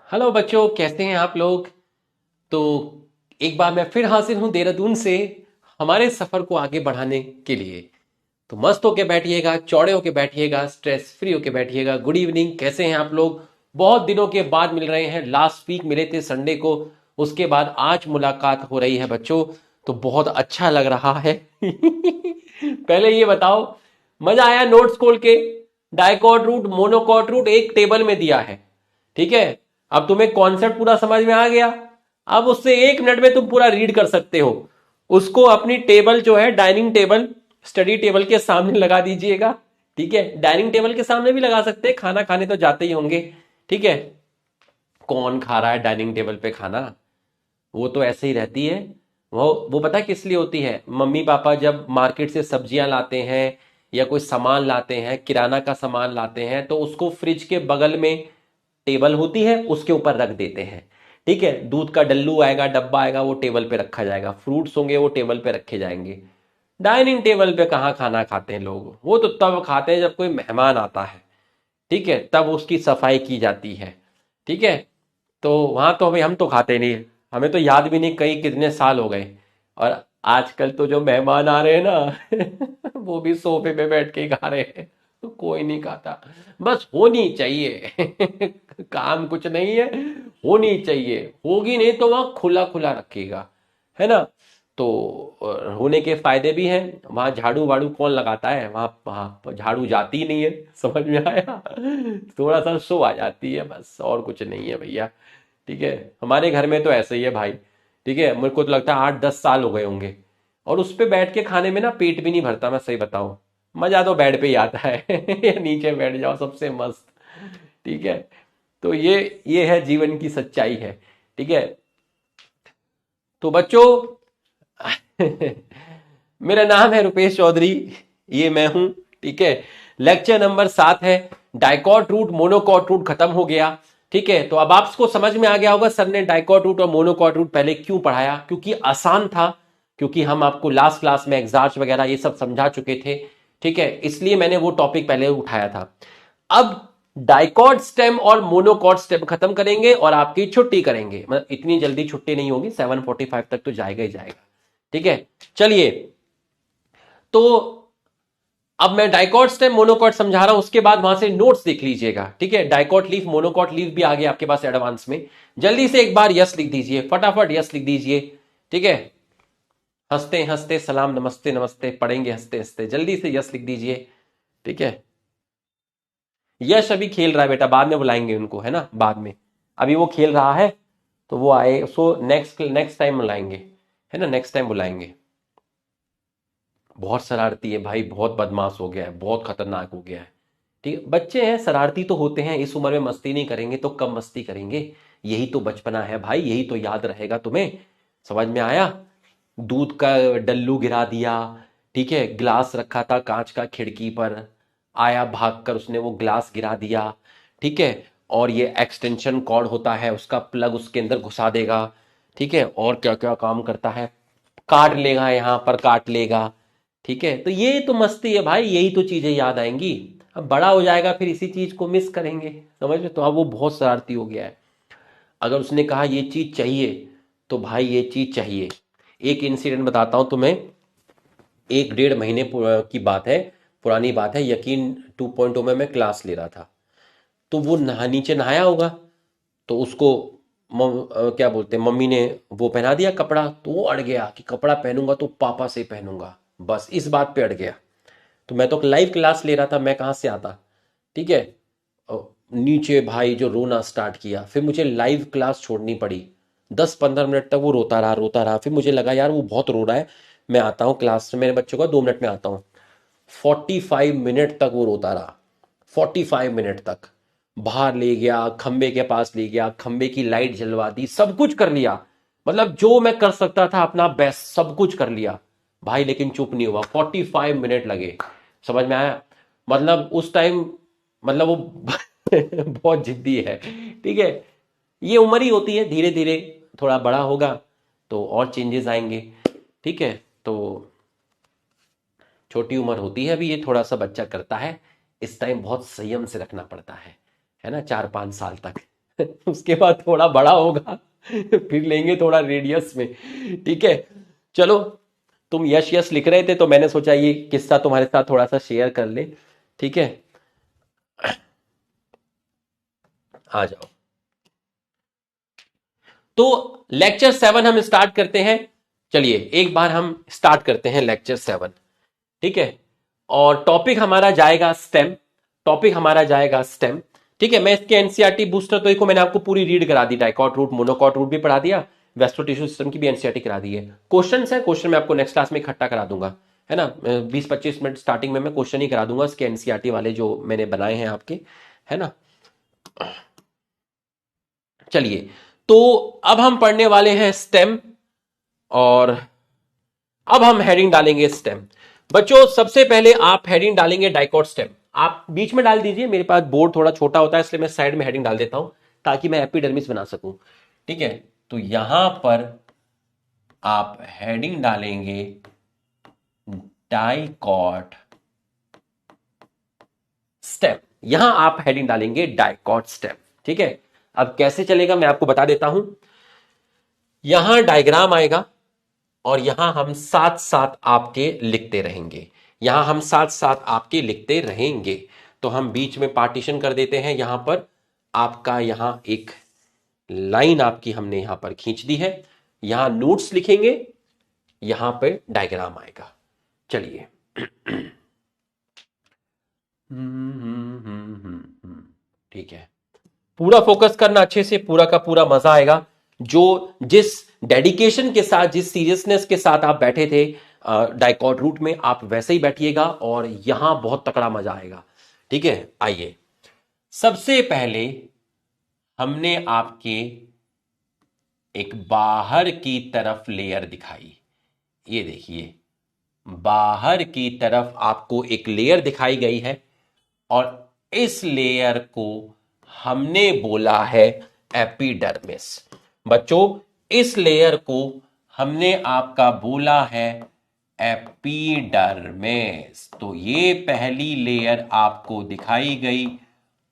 Hello बच्चों, कैसे हैं आप लोग। तो एक बार मैं फिर हाजिर हूं देहरादून से हमारे सफर को आगे बढ़ाने के लिए। तो मस्त होके बैठिएगा, चौड़े होके बैठिएगा, स्ट्रेस फ्री होके बैठिएगा। गुड इवनिंग, कैसे हैं आप लोग। बहुत दिनों के बाद मिल रहे हैं, लास्ट वीक मिले थे संडे को, उसके बाद आज मुलाकात हो रही है बच्चों। तो बहुत अच्छा लग रहा है। पहले ये बताओ, मजा आया नोट्स खोल के। डाइकॉट रूट मोनोकॉट रूट एक टेबल में दिया है, ठीक है। अब तुम्हें कॉन्सेप्ट पूरा समझ में आ गया। अब उससे 1 मिनट में तुम पूरा रीड कर सकते हो। उसको अपनी टेबल जो है, डाइनिंग टेबल, स्टडी टेबल के सामने लगा दीजिएगा। ठीक है, डाइनिंग टेबल के सामने भी लगा सकते हैं, खाना खाने तो जाते ही होंगे। ठीक है। कौन खा रहा है डाइनिंग टेबल पे खाना। वो तो ऐसे ही रहती है। वो पता है किस लिए होती है। मम्मी पापा जब मार्केट से सब्जियां लाते हैं या कोई सामान लाते हैं, किराना का सामान लाते हैं, तो उसको फ्रिज के बगल में टेबल होती है, उसके ऊपर रख देते हैं। ठीक है, दूध का डल्लू आएगा, डब्बा आएगा, वो टेबल पे रखा जाएगा, फ्रूट्स होंगे वो टेबल पे रखे जाएंगे। डाइनिंग टेबल पे कहाँ खाना खाते हैं लोग, वो तो तब खाते हैं जब कोई मेहमान आता है। ठीक है, तब उसकी सफाई की जाती है। ठीक है। तो वहां तो अभी हम तो खाते नहीं। हमें तो याद भी नहीं कई कितने साल हो गए। और आजकल तो जो मेहमान आ रहे हैं ना, वो भी सोफे पे बैठ के ही खा रहे हैं। तो कोई नहीं खाता। बस होनी चाहिए। काम कुछ नहीं है, होनी चाहिए। होगी नहीं तो वहां खुला खुला रखेगा, है ना। तो होने के फायदे भी हैं। वहां झाड़ू वाड़ू कौन लगाता है, वहां वहां झाड़ू जाती ही नहीं है। समझ में आया। थोड़ा सा शो आ जाती है, बस और कुछ नहीं है भैया। ठीक है। हमारे घर में तो ऐसे ही है भाई। ठीक है, मेरे को तो लगता है 8-10 साल हो गए होंगे। और उस पे बैठ के खाने में ना पेट भी नहीं भरता, मैं सही बताऊं। मजा तो बेड पे ही आता है। या नीचे बैठ जाओ, सबसे मस्त। ठीक है। तो ये है, जीवन की सच्चाई है। ठीक है। तो बच्चों, मेरा नाम है रुपेश चौधरी, ये मैं हूं। ठीक है। लेक्चर नंबर 7 है। डाइकॉट रूट मोनोकॉट रूट खत्म हो गया। ठीक है, तो अब आपको समझ में आ गया होगा सर ने डाइकॉट रूट और मोनोकॉट रूट पहले क्यों पढ़ाया, क्योंकि आसान था। क्योंकि हम आपको लास्ट क्लास में एग्जार्च वगैरह ये सब समझा चुके थे। ठीक है, इसलिए मैंने वो टॉपिक पहले उठाया था। अब डाइकॉट स्टेम और मोनोकॉट स्टेम खत्म करेंगे और आपकी छुट्टी करेंगे। मतलब इतनी जल्दी छुट्टी नहीं होगी, 7:45 तक तो जाएगा ही जाएगा। ठीक है। चलिए, तो अब मैं डाइकॉट स्टेम मोनोकॉट समझा रहा हूं, उसके बाद वहां से नोट्स देख लीजिएगा। ठीक है, डाइकॉट लीफ मोनोकॉट लीफ भी आ गया आपके पास एडवांस में। जल्दी से एक बार यस लिख दीजिए, फटाफट यस लिख दीजिए। ठीक है। हंसते हंसते सलाम, नमस्ते नमस्ते पढ़ेंगे हंसते हंसते, जल्दी से यस लिख दीजिए। ठीक है। यश अभी खेल रहा है बेटा, बाद में बुलाएंगे उनको, है ना, बाद में। अभी वो खेल रहा है, तो वो आए, उसको नेक्स्ट नेक्स्ट टाइम बुलाएंगे। है ना, नेक्स्ट टाइम बुलाएंगे। बहुत शरारती है भाई, बहुत बदमाश हो गया है, बहुत खतरनाक हो गया है। ठीक है, बच्चे हैं, शरारती तो होते हैं। इस उम्र में मस्ती नहीं करेंगे तो कब मस्ती करेंगे। यही तो बचपना है भाई, यही तो याद रहेगा तुम्हें। समझ में आया। दूध का डल्लू गिरा दिया। ठीक है, ग्लास रखा था कांच का खिड़की पर, आया भागकर, उसने वो ग्लास गिरा दिया। ठीक है। और ये एक्सटेंशन कॉर्ड होता है, उसका प्लग उसके अंदर घुसा देगा। ठीक है, और क्या क्या काम करता है, काट लेगा, यहां पर काट लेगा। ठीक है, तो ये तो मस्ती है भाई, यही तो चीजें याद आएंगी। अब बड़ा हो जाएगा फिर इसी चीज को मिस करेंगे। समझ में, तो अब वो बहुत शरारती हो गया है। अगर उसने कहा ये चीज चाहिए, तो भाई ये चीज चाहिए। एक इंसिडेंट बताता हूं तुम्हें। 1-1.5 महीने की बात है, पुरानी बात है। यकीन 2.0 में मैं क्लास ले रहा था। तो वो नीचे नहाया होगा, तो उसको क्या बोलते हैं, मम्मी ने वो पहना दिया कपड़ा, तो वो अड़ गया कि कपड़ा पहनूंगा तो पापा से पहनूंगा। बस इस बात पे अड़ गया। तो मैं तो लाइव क्लास ले रहा था, मैं कहाँ से आता। ठीक है। नीचे भाई जो रोना स्टार्ट किया, फिर मुझे लाइव क्लास छोड़नी पड़ी। 10-15 मिनट तक वो रोता रहा रोता रहा, फिर मुझे लगा यार वो बहुत रो रहा है, मैं आता हूँ क्लास में, मेरे बच्चों का 2 मिनट में आता हूँ। 45 मिनट तक वो रोता रहा। 45 मिनट तक। बाहर ले गया, खंबे के पास ले गया, खंबे की लाइट जलवा दी, सब कुछ कर लिया। मतलब जो मैं कर सकता था अपना बेस्ट सब कुछ कर लिया भाई, लेकिन चुप नहीं हुआ। 45 मिनट लगे। समझ में आया। मतलब उस टाइम, मतलब वो बहुत जिद्दी है। ठीक है। ये उम्र ही होती है, धीरे धीरे थोड़ा बड़ा होगा तो और चेंजेस आएंगे। ठीक है। तो छोटी उम्र होती है अभी, ये थोड़ा सा बच्चा करता है। इस टाइम बहुत संयम से रखना पड़ता है ना, 4-5 साल तक। उसके बाद थोड़ा बड़ा होगा, फिर लेंगे थोड़ा रेडियस में। ठीक है, चलो, तुम यश यश लिख रहे थे तो मैंने सोचा ये किस्सा तुम्हारे साथ थोड़ा सा शेयर कर ले। ठीक है, आ जाओ। तो लेक्चर 7 हम स्टार्ट करते हैं। चलिए एक बार हम स्टार्ट करते हैं लेक्चर 7। ठीक है, और टॉपिक हमारा जाएगा स्टेम। टॉपिक हमारा जाएगा स्टेम। ठीक है, मैं इसके एनसीईआरटी बूस्टर तो देखो मैंने आपको पूरी रीड करा दी, डाइकॉट रूट मोनोकॉट रूट भी पढ़ा दिया, वेस्टो टिश्यू सिस्टम की भी एनसीईआरटी करा दी है। क्वेश्चन है, क्वेश्चन मैं आपको नेक्स्ट क्लास में इकट्ठा करा दूंगा, है ना। 20-25 मिनट स्टार्टिंग में मैं क्वेश्चन ही करा दूंगा इसके एनसीईआरटी वाले जो मैंने बनाए हैं आपके, है ना। चलिए, तो अब हम पढ़ने वाले हैं स्टेम, और अब हम हेडिंग डालेंगे स्टेम। बच्चों सबसे पहले आप हेडिंग डालेंगे डाइकॉट स्टेम। आप बीच में डाल दीजिए, मेरे पास बोर्ड थोड़ा छोटा होता है इसलिए मैं साइड में हेडिंग डाल देता हूं ताकि मैं एपिडर्मिस बना सकूं। ठीक है, तो यहां पर आप हेडिंग डालेंगे डाइकॉट स्टेम। यहां आप हेडिंग डालेंगे डाइकॉट स्टेम। ठीक है, अब कैसे चलेगा मैं आपको बता देता हूं। यहां डायग्राम आएगा और यहां हम साथ साथ आपके लिखते रहेंगे, यहां हम साथ साथ आपके लिखते रहेंगे। तो हम बीच में पार्टीशन कर देते हैं, यहां पर आपका यहां एक लाइन आपकी हमने यहां पर खींच दी है, यहां नोट्स लिखेंगे, यहां पे डायग्राम आएगा। चलिए, ठीक है, पूरा फोकस करना अच्छे से, पूरा का पूरा मजा आएगा। जो जिस डेडिकेशन के साथ, जिस सीरियसनेस के साथ आप बैठे थे डाइकॉट रूट में, आप वैसे ही बैठिएगा और यहां बहुत तकड़ा मजा आएगा। ठीक है, आइए, सबसे पहले हमने आपके एक बाहर की तरफ लेयर दिखाई। ये देखिए, बाहर की तरफ आपको एक लेयर दिखाई गई है और इस लेयर को हमने बोला है एपिडर्मिस। बच्चों, इस लेयर को हमने आपका बोला है एपिडर्मिस। तो ये पहली लेयर आपको दिखाई गई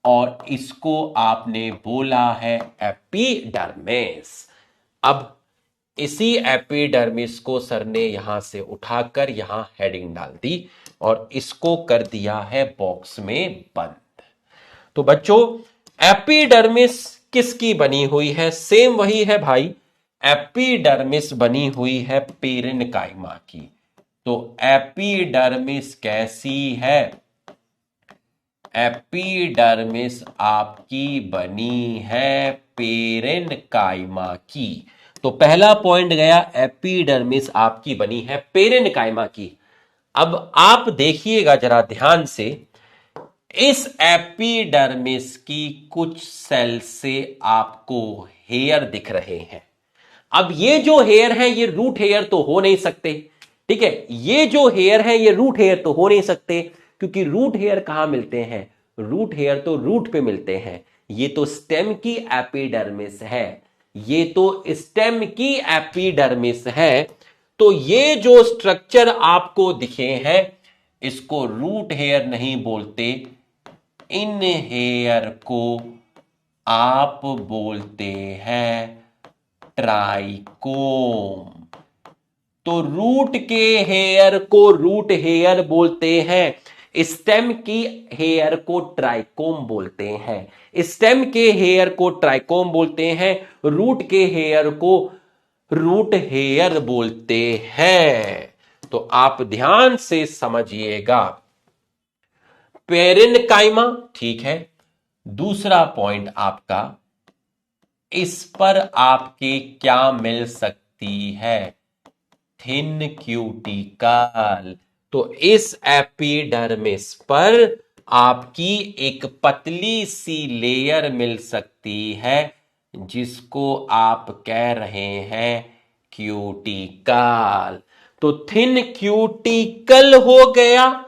और इसको आपने बोला है एपिडर्मिस। अब इसी एपिडर्मिस को सर ने यहां से उठाकर यहां हेडिंग डाल दी और इसको कर दिया है बॉक्स में बंद। तो बच्चों, एपिडर्मिस किसकी बनी हुई है? सेम वही है भाई, एपिडर्मिस बनी हुई है पेरेन्काइमा की। तो एपिडर्मिस कैसी है? एपिडर्मिस आपकी बनी है पेरेन्काइमा की। तो पहला पॉइंट गया, एपिडर्मिस आपकी बनी है पेरेन्काइमा की। अब आप देखिएगा जरा ध्यान से, इस एपिडर्मिस की कुछ सेल से आपको हेयर दिख रहे हैं। अब ये जो हेयर है ये रूट हेयर तो हो नहीं सकते। ठीक है, ये जो हेयर है ये रूट हेयर तो हो नहीं सकते, क्योंकि रूट हेयर कहां मिलते हैं? रूट हेयर तो रूट पे मिलते हैं। ये तो स्टेम की एपिडर्मिस है, ये तो स्टेम की एपिडर्मिस है। तो ये जो स्ट्रक्चर आपको दिखे हैं इसको रूट हेयर नहीं बोलते, इन हेयर को आप बोलते हैं ट्राइकोम। तो रूट के हेयर को रूट हेयर बोलते हैं, स्टेम की हेयर को ट्राइकोम बोलते हैं। स्टेम के हेयर को ट्राइकोम बोलते हैं, रूट के हेयर को रूट हेयर बोलते हैं। तो आप ध्यान से समझिएगा, पेरेन्काइमा, ठीक है। दूसरा पॉइंट आपका, इस पर आपके क्या मिल सकती है? Thin cuticle. तो इस एपिडर्मिस पर आपकी एक पतली सी लेयर मिल सकती है जिसको आप कह रहे हैं क्यूटिकल। तो थिन क्यूटिकल हो गया,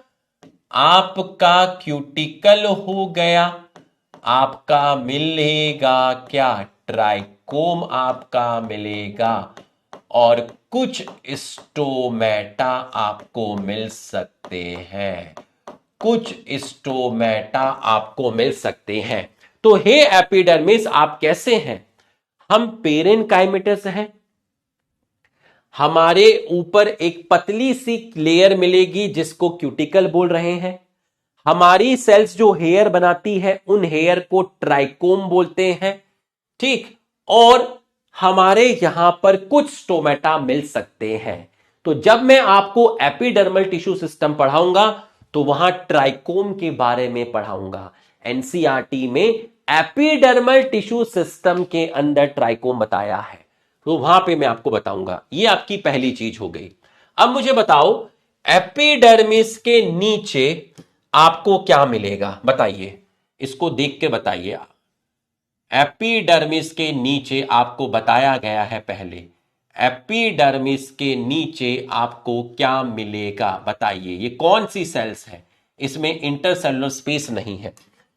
आपका क्यूटिकल हो गया। आपका मिलेगा क्या? ट्राइकोम आपका मिलेगा और कुछ स्टोमेटा आपको मिल सकते हैं, कुछ स्टोमेटा आपको मिल सकते हैं। तो हे एपिडर्मिस, आप कैसे हैं? हम पेरेनकाइमेटस हैं, हमारे ऊपर एक पतली सी लेयर मिलेगी जिसको क्यूटिकल बोल रहे हैं। हमारी सेल्स जो हेयर बनाती है उन हेयर को ट्राइकोम बोलते हैं, ठीक। और हमारे यहां पर कुछ स्टोमेटा मिल सकते हैं। तो जब मैं आपको एपिडर्मल टिश्यू सिस्टम पढ़ाऊंगा तो वहां ट्राइकोम के बारे में पढ़ाऊंगा। एनसीईआरटी में एपिडर्मल टिश्यू सिस्टम के अंदर ट्राइकोम बताया है, तो वहां पे मैं आपको बताऊंगा। ये आपकी पहली चीज हो गई। अब मुझे बताओ, एपिडर्मिस के नीचे आपको क्या मिलेगा? बताइए, इसको देख के बताइए। एपिडर्मिस के नीचे आपको बताया गया है पहले, एपिडर्मिस के नीचे आपको क्या मिलेगा? बताइए, ये कौन सी सेल्स है? इसमें इंटरसेलुलर स्पेस नहीं है,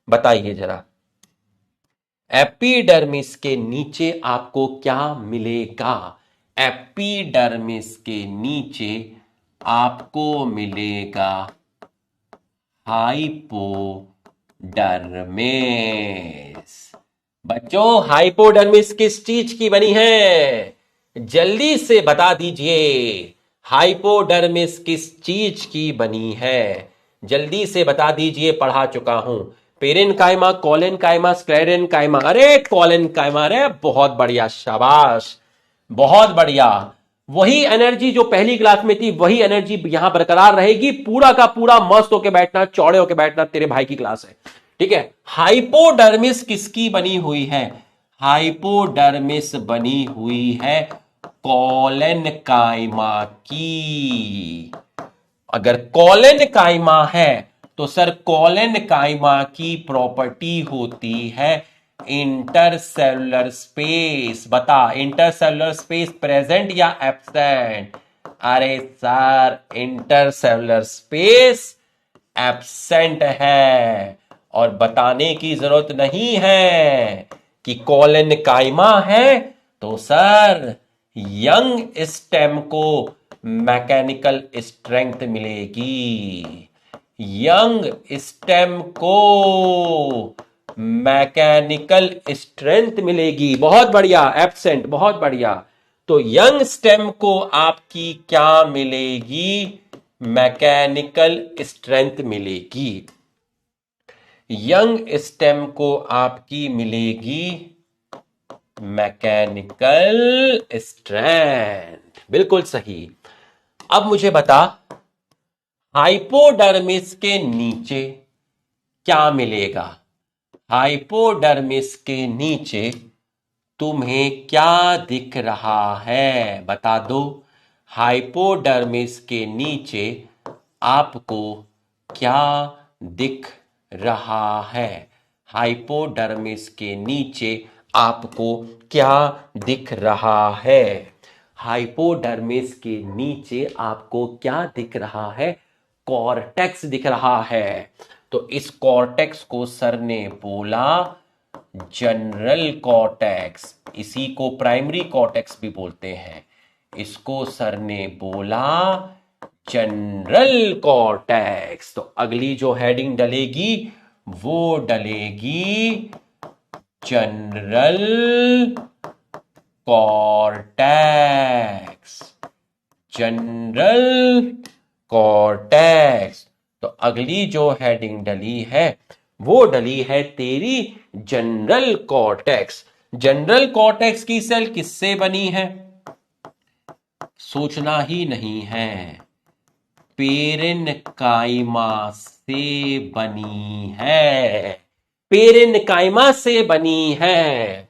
बताइए जरा। एपिडर्मिस के नीचे आपको क्या मिलेगा? एपिडर्मिस के नीचे आपको मिलेगा हाइपोडर्मिस। बच्चों, हाइपोडर्मिस किस चीज की बनी है? जल्दी से बता दीजिए, हाइपोडर्मिस किस चीज की बनी है? जल्दी से बता दीजिए, पढ़ा चुका हूं। Parenchyma, collenchyma, sclerenchyma. अरे कोलेनकाइमा, अरे बहुत बढ़िया, शाबाश, बहुत बढ़िया। वही एनर्जी जो पहली क्लास में थी वही एनर्जी यहां बरकरार रहेगी। पूरा का पूरा मस्त होके बैठना, चौड़े होके बैठना, तेरे भाई की क्लास है, ठीक है। हाइपोडर्मिस किसकी बनी हुई है? हाइपोडर्मिस बनी हुई है कोलेनकाइमा की। अगर कोलेनकाइमा है तो सर, कोलेनकाइमा की प्रॉपर्टी होती है इंटरसेलुलर स्पेस। बता, इंटरसेलुलर स्पेस प्रेजेंट या एब्सेंट? अरे सर, इंटरसेलुलर स्पेस एब्सेंट है। और बताने की जरूरत नहीं है कि कोलेनकाइमा है तो सर यंग स्टेम को मैकेनिकल स्ट्रेंथ मिलेगी। यंग स्टेम को मैकेनिकल स्ट्रेंथ मिलेगी। बहुत बढ़िया, एब्सेंट, बहुत बढ़िया। तो यंग स्टेम को आपकी क्या मिलेगी? मैकेनिकल स्ट्रेंथ मिलेगी। यंग स्टेम को आपकी मिलेगी मैकेनिकल स्ट्रेंथ। बिल्कुल सही। अब मुझे बता, हाइपोडर्मिस के नीचे क्या मिलेगा? हाइपोडर्मिस के नीचे तुम्हें क्या दिख रहा है? बता दो। हाइपोडर्मिस के नीचे आपको क्या दिख रहा है? हाइपोडर्मिस के नीचे आपको क्या दिख रहा है? हाइपोडर्मिस के नीचे आपको क्या दिख रहा है? कॉर्टेक्स दिख रहा है। तो इस कॉर्टेक्स को सर ने बोला जनरल कॉर्टेक्स। इसी को प्राइमरी कॉर्टेक्स भी बोलते हैं। इसको सर ने बोला जनरल कॉर्टेक्स। तो अगली जो हेडिंग डलेगी वो डलेगी जनरल कॉर्टेक्स। General cortex. तो अगली जो हेडिंग डली है वो डली है तेरी जनरल कॉर्टेक्स। जनरल कॉर्टेक्स की सेल किससे बनी है? सोचना ही नहीं है, पेरेनकाइमा से बनी है। पेरेनकाइमा से बनी है,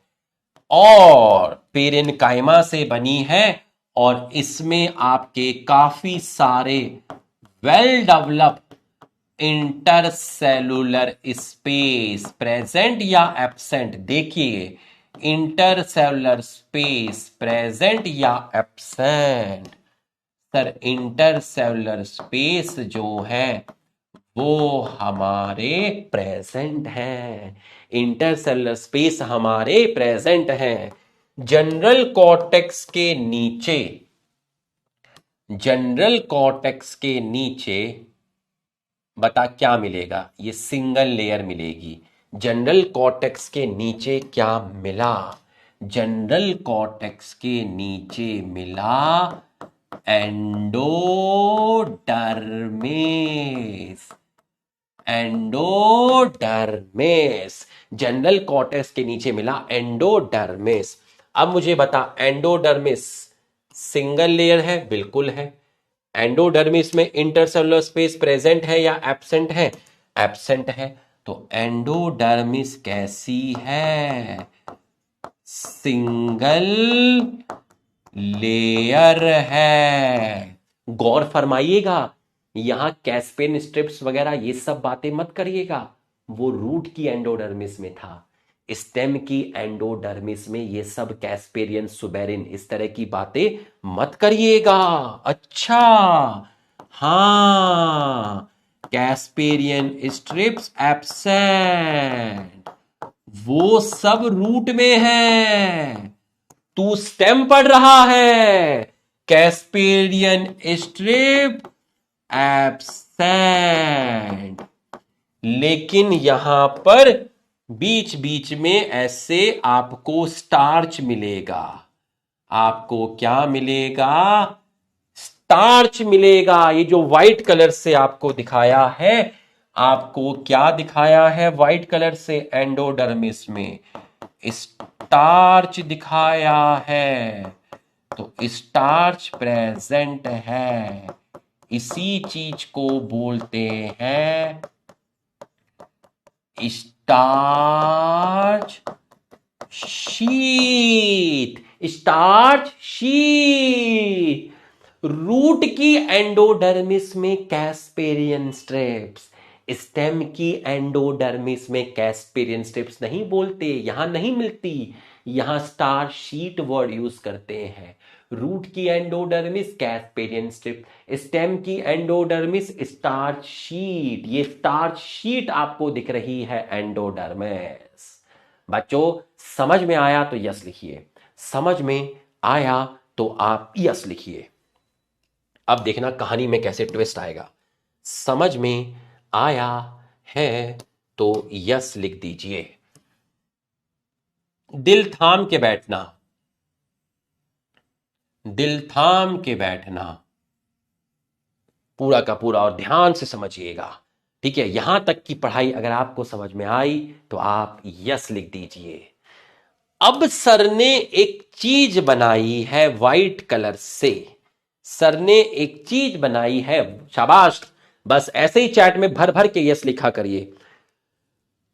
और पेरेनकाइमा से बनी है, और इसमें आपके काफी सारे well developed intercellular space present या एब्सेंट? देखिए, इंटरसेलुलर स्पेस प्रेजेंट या एब्सेंट? सर, इंटरसेलुलर स्पेस जो है वो हमारे प्रेजेंट है। इंटरसेलुलर स्पेस हमारे प्रेजेंट है। जनरल कॉर्टेक्स के नीचे, जनरल कॉर्टेक्स के नीचे बता क्या मिलेगा? ये सिंगल लेयर मिलेगी। जनरल कॉर्टेक्स के नीचे क्या मिला? जनरल कॉर्टेक्स के नीचे मिला एंडोडर्मिस। एंडोडर्मिस, जनरल कॉर्टेक्स के नीचे मिला एंडोडर्मिस। अब मुझे बता, एंडोडर्मिस सिंगल लेयर है? बिल्कुल है। एंडोडर्मिस में इंटरसेलुलर स्पेस प्रेजेंट है या एब्सेंट है? एब्सेंट है। तो एंडोडर्मिस कैसी है? सिंगल लेयर है। गौर फरमाइएगा, यहां कैस्पेन स्ट्रिप्स वगैरह ये सब बातें मत करिएगा, वो रूट की एंडोडर्मिस में था। स्टेम की एंडोडर्मिस में ये सब कैस्पेरियन, सुबेरिन, इस तरह की बातें मत करिएगा। अच्छा, हाँ, कैस्पेरियन स्ट्रिप्स एब्सेंट, वो सब रूट में है। तू स्टेम पढ़ रहा है, कैस्पेरियन स्ट्रिप एब्सेंट, लेकिन यहां पर बीच बीच में ऐसे आपको स्टार्च मिलेगा। आपको क्या मिलेगा? स्टार्च मिलेगा। ये जो व्हाइट कलर से आपको दिखाया है, आपको क्या दिखाया है व्हाइट कलर से? एंडोडर्मिस में स्टार्च दिखाया है। तो स्टार्च प्रेजेंट है, इसी चीज को बोलते हैं starch sheet. Starch sheet. Root की एंडोडर्मिस में कैस्पेरियन स्ट्रिप्स, स्टेम की एंडोडर्मिस में कैस्पेरियन स्ट्रिप्स नहीं बोलते, यहां नहीं मिलती, यहां स्टार्च शीट वर्ड यूज करते हैं। रूट की एंडोडर्मिस कैस्पेरियन स्ट्रिप, स्टेम की एंडोडर्मिस स्टार्च शीट। ये स्टार्च शीट आपको दिख रही है एंडोडर्मिस। बच्चों, समझ में आया तो यस लिखिए, समझ में आया तो आप यस लिखिए। अब देखना कहानी में कैसे ट्विस्ट आएगा। समझ में आया है तो यस लिख दीजिए। दिल थाम के बैठना, दिल थाम के बैठना, पूरा का पूरा, और ध्यान से समझिएगा। ठीक है, यहां तक की पढ़ाई अगर आपको समझ में आई तो आप यस लिख दीजिए। अब सर ने एक चीज बनाई है व्हाइट कलर से। सर ने एक चीज बनाई है, शाबाश। बस ऐसे ही चैट में भर भर के यस लिखा करिए।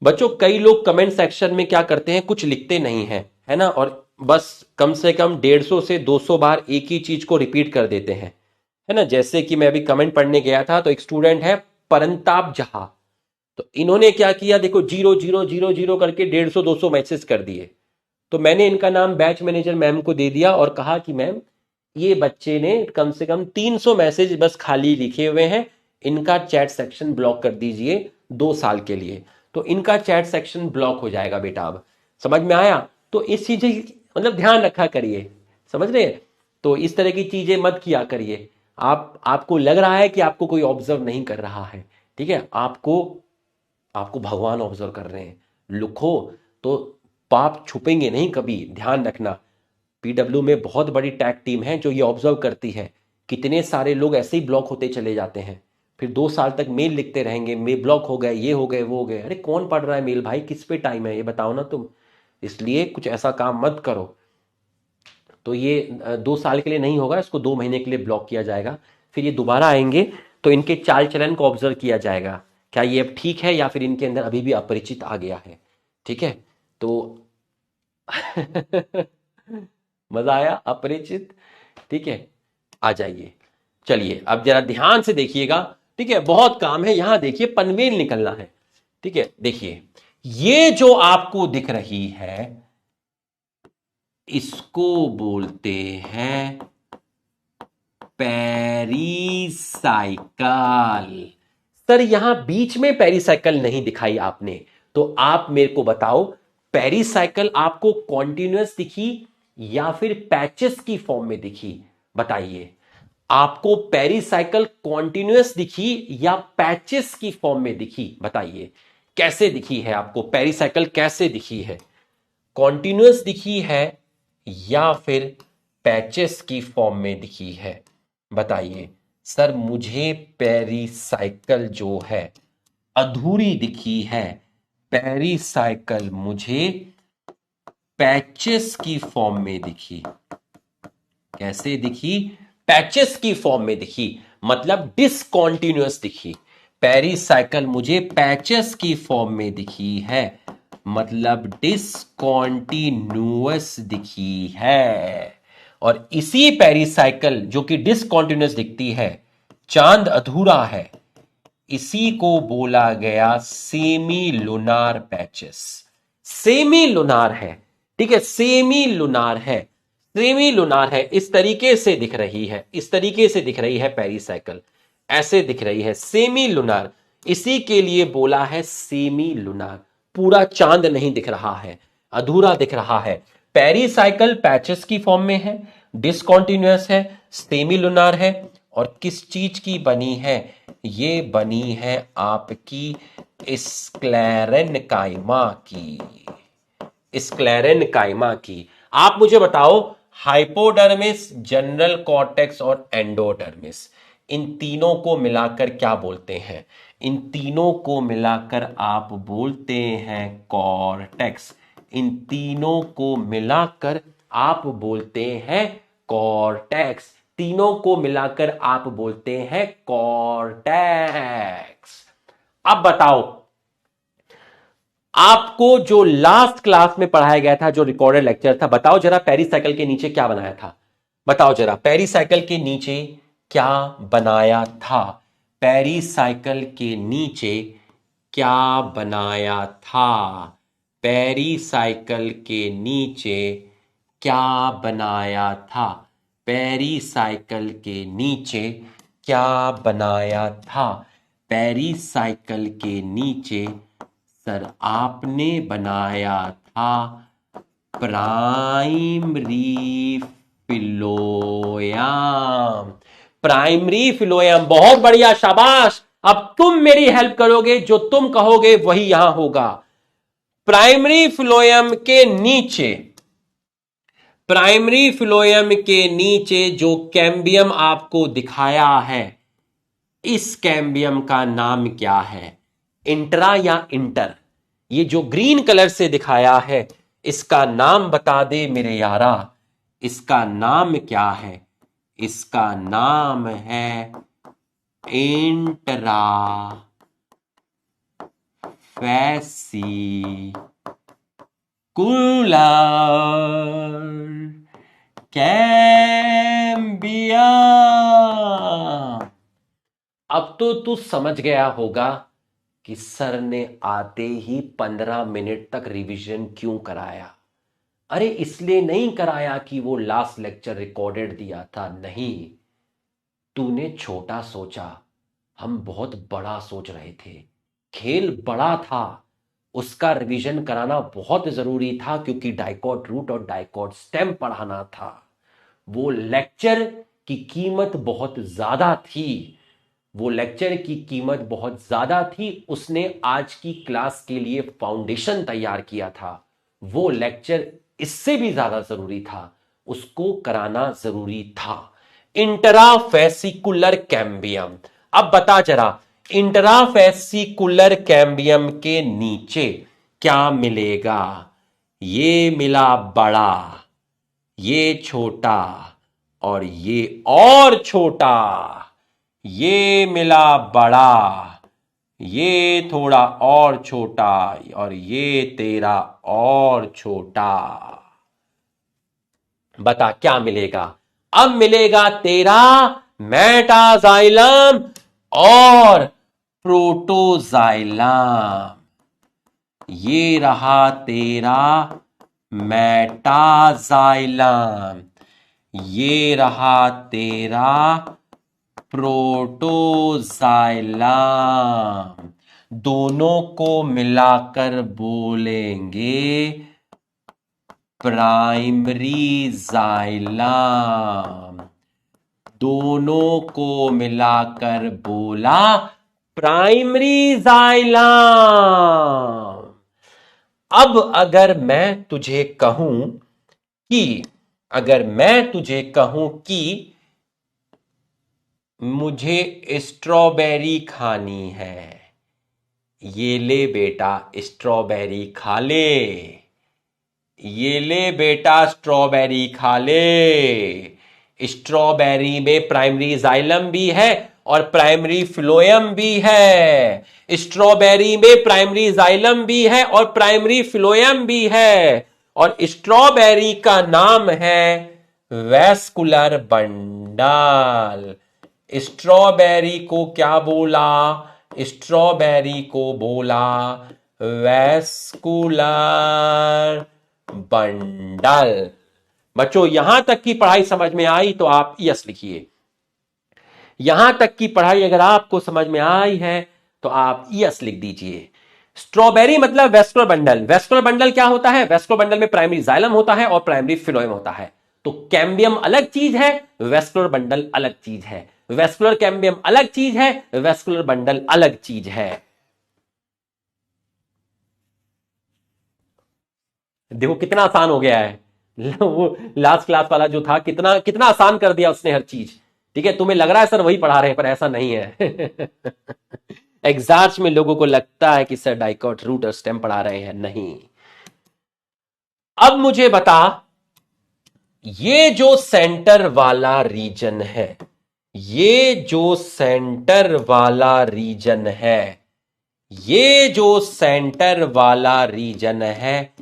बच्चों, कई लोग कमेंट सेक्शन में क्या करते हैं, कुछ लिखते नहीं है, है ना, और बस कम से कम 150 से 200 बार एक ही चीज को रिपीट कर देते हैं, है ना। जैसे कि मैं अभी कमेंट पढ़ने गया था तो एक स्टूडेंट है परंताप जहा, तो इन्होंने क्या किया, देखो 0 0 0 0 करके 150 200 मैसेज कर दिए। तो मैंने इनका नाम बैच मैनेजर मैम को दे दिया और कहा कि मैम, ये बच्चे ने कम से कम 300 मैसेज बस खाली लिखे हुए हैं, इनका चैट सेक्शन ब्लॉक कर दीजिए 2 साल के लिए। तो इनका चैट सेक्शन ब्लॉक हो जाएगा बेटा। अब समझ में आया? तो इस चीजें मतलब ध्यान रखा करिए, समझ रहे हैं? तो इस तरह की चीजें मत किया करिए। आपको लग रहा है कि आपको कोई ऑब्जर्व नहीं कर रहा है, ठीक है, आपको भगवान ऑब्जर्व कर रहे हैं। लिखो तो पाप छुपेंगे नहीं कभी, ध्यान रखना। पीडब्ल्यू में बहुत बड़ी टैग टीम है जो ये ऑब्जर्व करती है। कितने सारे लोग ऐसे ही ब्लॉक होते चले जाते हैं, फिर 2 साल तक मेल लिखते रहेंगे, मेल ब्लॉक हो गए, ये हो गए, वो हो गए। अरे कौन पढ़ रहा है मेल भाई, किस पे टाइम है ये बताओ ना तुम। इसलिए कुछ ऐसा काम मत करो। तो ये 2 साल के लिए नहीं होगा, इसको 2 महीने के लिए ब्लॉक किया जाएगा। फिर ये दोबारा आएंगे तो इनके चाल चलन को ऑब्जर्व किया जाएगा, क्या ये अब ठीक है या फिर इनके अंदर अभी भी अपरिचित आ गया है। ठीक है, तो मजा आया? अपरिचित, ठीक है, आ जाइए। चलिए अब जरा ध्यान से देखिएगा, ठीक है, बहुत काम है। यहां देखिए पनवेल निकलना है, ठीक है। देखिए ये जो आपको दिख रही है इसको बोलते हैं पेरिसाइकल। सर यहां बीच में पेरिसाइकल नहीं दिखाई आपने, तो आप मेरे को बताओ, पेरिसाइकल आपको कॉन्टिन्यूअस दिखी या फिर पैचेस की फॉर्म में दिखी? बताइए, आपको पेरिसाइकल कॉन्टिन्यूअस दिखी या पैचेस की फॉर्म में दिखी? बताइए, कैसे दिखी है आपको? पेरिसाइकिल कैसे दिखी है? कॉन्टिन्यूअस दिखी है या फिर पैचेस की फॉर्म में दिखी है? बताइए सर, मुझे पेरिसाइकिल जो है अधूरी दिखी है। पेरिसाइकिल मुझे पैचेस की फॉर्म में दिखी। कैसे दिखी? पैचेस की फॉर्म में दिखी, मतलब डिसकॉन्टिन्यूअस दिखी। पेरिसाइकिल मुझे पैचेस की फॉर्म में दिखी है, मतलब डिसकॉन्टिन्यूअस दिखी है। और इसी पेरिसाइकिल जो कि डिसकॉन्टिन्यूअस दिखती है, चांद अधूरा है, इसी को बोला गया semi lunar patches. Semi lunar है, ठीक है, सेमी लुनार है, सेमी लुनार है, इस तरीके से दिख रही है, इस तरीके से दिख रही है पेरिसाइकिल, ऐसे दिख रही है, सेमी लुनार। इसी के लिए बोला है सेमी लुनार। पूरा चांद नहीं दिख रहा है, अधूरा दिख रहा है। पेरिसाइकिल पैचेस की फॉर्म में है, डिसकॉन्टिन्यूअस है, सेमी लुनार है, और किस चीज की बनी है? ये बनी है आपकी स्क्लेरेन काइमा की, स्क्लेरेन काइमा की। आप मुझे बताओ, हाइपोडर्मिस, जनरल कॉर्टेक्स और एंडोडर्मिस, इन तीनों को मिलाकर क्या बोलते हैं? इन तीनों को मिलाकर आप बोलते हैं कॉर्टेक्स। इन तीनों को मिलाकर आप बोलते हैं कॉर्टेक्स। तीनों को मिलाकर आप बोलते हैं कॉर्टेक्स। अब बताओ, आपको जो लास्ट क्लास में पढ़ाया गया था, जो रिकॉर्डेड लेक्चर था, बताओ जरा पेरिसाइकिल के नीचे क्या बनाया था? बताओ जरा, पेरिसाइकिल के नीचे क्या बनाया था? पेरिसाइकिल के नीचे क्या बनाया था? पेरिसाइकिल के नीचे क्या बनाया था? पेरिसाइकिल के नीचे क्या बनाया था? पेरिसाइकिल के नीचे सर आपने बनाया था प्राइमरी फिलोयाम। प्राइमरी फिलोयाम, बहुत बढ़िया, शाबाश। अब तुम मेरी हेल्प करोगे, जो तुम कहोगे वही यहां होगा। प्राइमरी फिलोयम के नीचे, प्राइमरी फिलोयम के नीचे जो कैम्बियम आपको दिखाया है, इस कैम्बियम का नाम क्या है? इंट्रा या इंटर? ये जो ग्रीन कलर से दिखाया है, इसका नाम बता दे मेरे यारा। इसका नाम क्या है? इसका नाम है इंट्रा फैसिकुलर कैम्बियम। अब तो तू समझ गया होगा कि सर ने आते ही 15 मिनट तक रिवीजन क्यों कराया। अरे इसलिए नहीं कराया कि वो लास्ट लेक्चर रिकॉर्डेड दिया था, नहीं। तूने छोटा सोचा, हम बहुत बड़ा सोच रहे थे। खेल बड़ा था, उसका रिवीजन कराना बहुत जरूरी था, क्योंकि डाइकॉट रूट और डाइकॉट स्टेम पढ़ाना था। वो लेक्चर की कीमत बहुत ज्यादा थी, वो लेक्चर की कीमत बहुत ज्यादा थी। उसने आज की क्लास के लिए फाउंडेशन तैयार किया था। वो लेक्चर इससे भी ज्यादा जरूरी था, उसको कराना जरूरी था। Intrafascicular cambium. अब बता जरा, इंट्राफेसिकुलर कैम्बियम के नीचे क्या मिलेगा? ये मिला बड़ा, ये छोटा, और ये और छोटा। ये मिला बड़ा, ये थोड़ा और छोटा, और ये तेरा और छोटा। बता क्या मिलेगा? अब मिलेगा तेरा मेटाजाइलम और प्रोटोजाइलम। ये रहा तेरा मेटाजाइलम, ये रहा तेरा प्रोटोजाइलम। दोनों को मिलाकर बोलेंगे प्राइमरी जाइलम। दोनों को मिलाकर बोला प्राइमरी जाइलम। अब अगर मैं तुझे कहूं कि मुझे स्ट्रॉबेरी खानी है, ये ले बेटा स्ट्रॉबेरी खा ले, ये ले बेटा स्ट्रॉबेरी खा ले। स्ट्रॉबेरी में प्राइमरी जाइलम भी है और प्राइमरी फ्लोएम भी है। स्ट्रॉबेरी में प्राइमरी जाइलम भी है और प्राइमरी फ्लोएम भी है। और स्ट्रॉबेरी का नाम है वैस्कुलर बंडल। स्ट्रॉबेरी को क्या बोला? स्ट्रॉबेरी को बोला वैस्कुलर बंडल। बच्चों, यहां तक की पढ़ाई समझ में आई तो आप यस लिखिए। यहां तक की पढ़ाई अगर आपको समझ में आई है तो आप यस लिख दीजिए। स्ट्रॉबेरी मतलब वेस्कुलर बंडल। वेस्कुलर बंडल क्या होता है? वेस्कुलर बंडल में प्राइमरी जाइलम होता है और प्राइमरी फिलोएम होता है। तो कैम्बियम अलग चीज है, वेस्कुलर बंडल अलग चीज है। वेस्कुलर कैम्बियम अलग चीज है, वेस्कुलर बंडल अलग चीज है। देखो कितना आसान हो गया है। वो लास्ट क्लास वाला जो था, कितना कितना आसान कर दिया उसने हर चीज। ठीक है, तुम्हें लग रहा है सर वही पढ़ा रहे हैं, पर ऐसा नहीं है। एग्जाम्स में लोगों को लगता है कि सर डाइकॉट, रूट और स्टेम पढ़ा रहे हैं, नहीं। अब मुझे बता, ये जो सेंटर वाला रीजन है, ये जो सेंटर वाला रीजन है, ये जो सेंटर वाला रीजन है,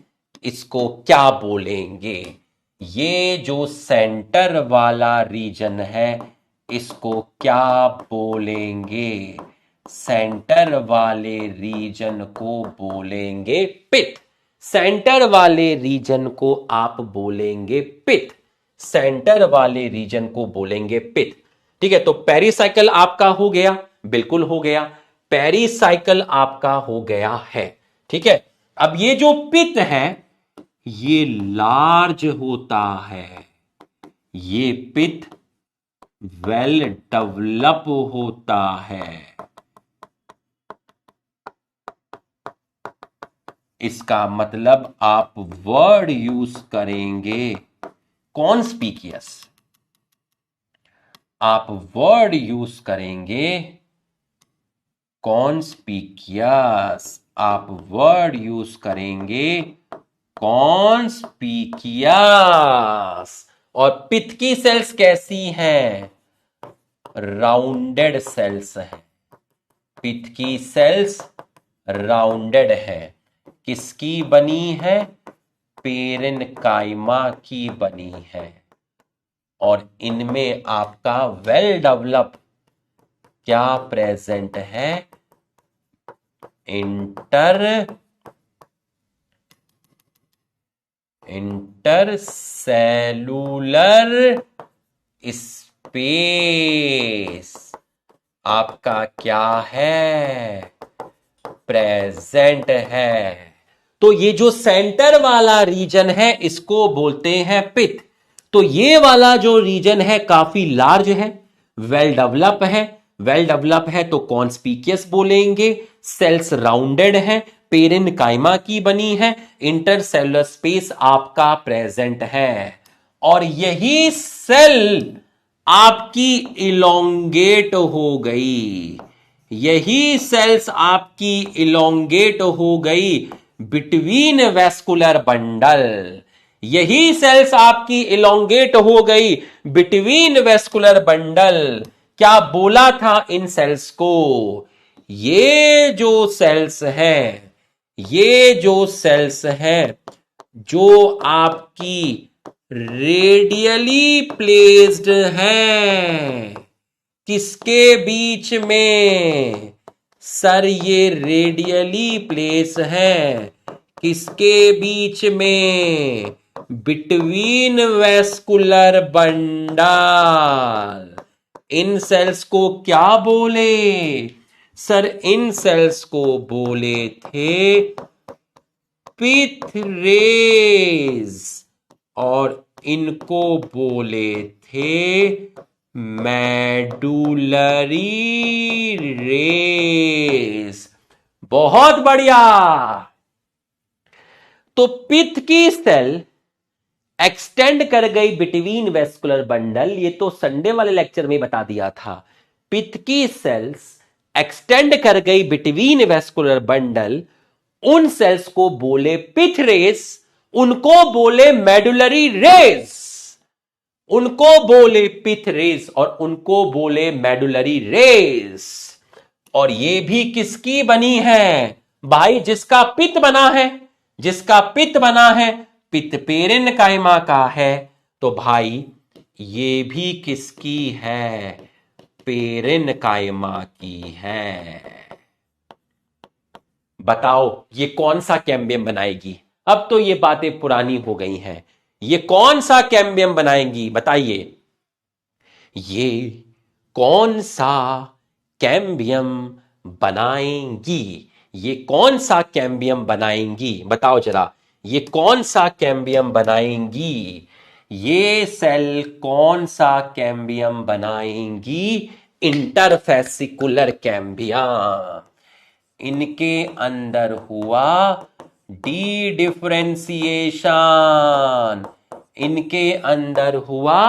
इसको क्या बोलेंगे? ये जो सेंटर वाला रीजन है, इसको क्या बोलेंगे? सेंटर वाले रीजन को बोलेंगे पिथ। सेंटर वाले रीजन को आप बोलेंगे पिथ। सेंटर वाले रीजन को बोलेंगे पिथ। ठीक है, तो पेरिसाइकिल आपका हो गया, बिल्कुल हो गया। पेरिसाइकिल आपका हो गया है। ठीक है, अब ये जो पित्त है ये लार्ज होता है, ये पित्त वेल डेवलप होता है। इसका मतलब आप वर्ड यूज करेंगे कॉन्स्पिकियस। आप वर्ड यूज करेंगे कॉन्स्पिकियस। आप वर्ड यूज करेंगे कॉन्स्पिकियस। और पित्त की सेल्स कैसी हैं? राउंडेड सेल्स हैं। पित्त की सेल्स राउंडेड है। किसकी बनी है? पेरेन्काइमा की बनी है। और इनमें आपका वेल डेवलप क्या प्रेजेंट है? इंटरसेलुलर स्पेस आपका क्या है? प्रेजेंट है। तो ये जो सेंटर वाला रीजन है इसको बोलते हैं पित्त। तो ये वाला जो रीजन है काफी लार्ज है, वेल डेवलप है। वेल डेवलप है तो कॉन्स्पिकियस बोलेंगे। सेल्स राउंडेड है, पेरेन्काइमा की बनी है, इंटरसेलुलर स्पेस आपका प्रेजेंट है। और यही सेल आपकी इलोंगेट हो गई। यही सेल्स आपकी इलोंगेट हो गई बिटवीन वेस्कुलर बंडल। यही सेल्स आपकी इलोंगेट हो गई बिटवीन वेस्कुलर बंडल। क्या बोला था इन सेल्स को? ये जो सेल्स हैं, ये जो सेल्स हैं, जो आपकी रेडियली प्लेस्ड हैं, किसके बीच में? सर ये रेडियली प्लेस है। किसके बीच में? Between vascular bundle. इन सेल्स को क्या बोले? सर इन सेल्स को बोले थे पिथ रेज और इनको बोले थे मेडुलरी रेस। बहुत बढ़िया। तो पित्त की सेल एक्सटेंड कर गई बिटवीन वेस्कुलर बंडल, ये तो संडे वाले लेक्चर में बता दिया था। पित्त की सेल्स एक्सटेंड कर गई बिटवीन वेस्कुलर बंडल, उन सेल्स को बोले पिथ रेस, उनको बोले मेडुलरी रेस, उनको बोले पिथ रेस और उनको बोले मेडुलरी रेस। और ये भी किसकी बनी है भाई? जिसका पित्त बना है, जिसका पित्त बना है पित्त पेरेन्काइमा का है। तो भाई ये भी किसकी है? पेरेन्काइमा की है। बताओ ये कौन सा कैम्बियम बनाएगी? अब तो ये बातें पुरानी हो गई हैं। ये कौन सा कैम्बियम बनाएंगी बताइए? ये कौन सा कैम्बियम बनाएंगी? ये कौन सा कैम्बियम बनाएंगी? बताओ जरा, ये कौन सा कैम्बियम बनाएंगी? ये सेल कौन सा कैम्बियम बनाएंगी? Interfascicular cambium. इनके अंदर हुआ डी डिफरेंशिएशन, इनके अंदर हुआ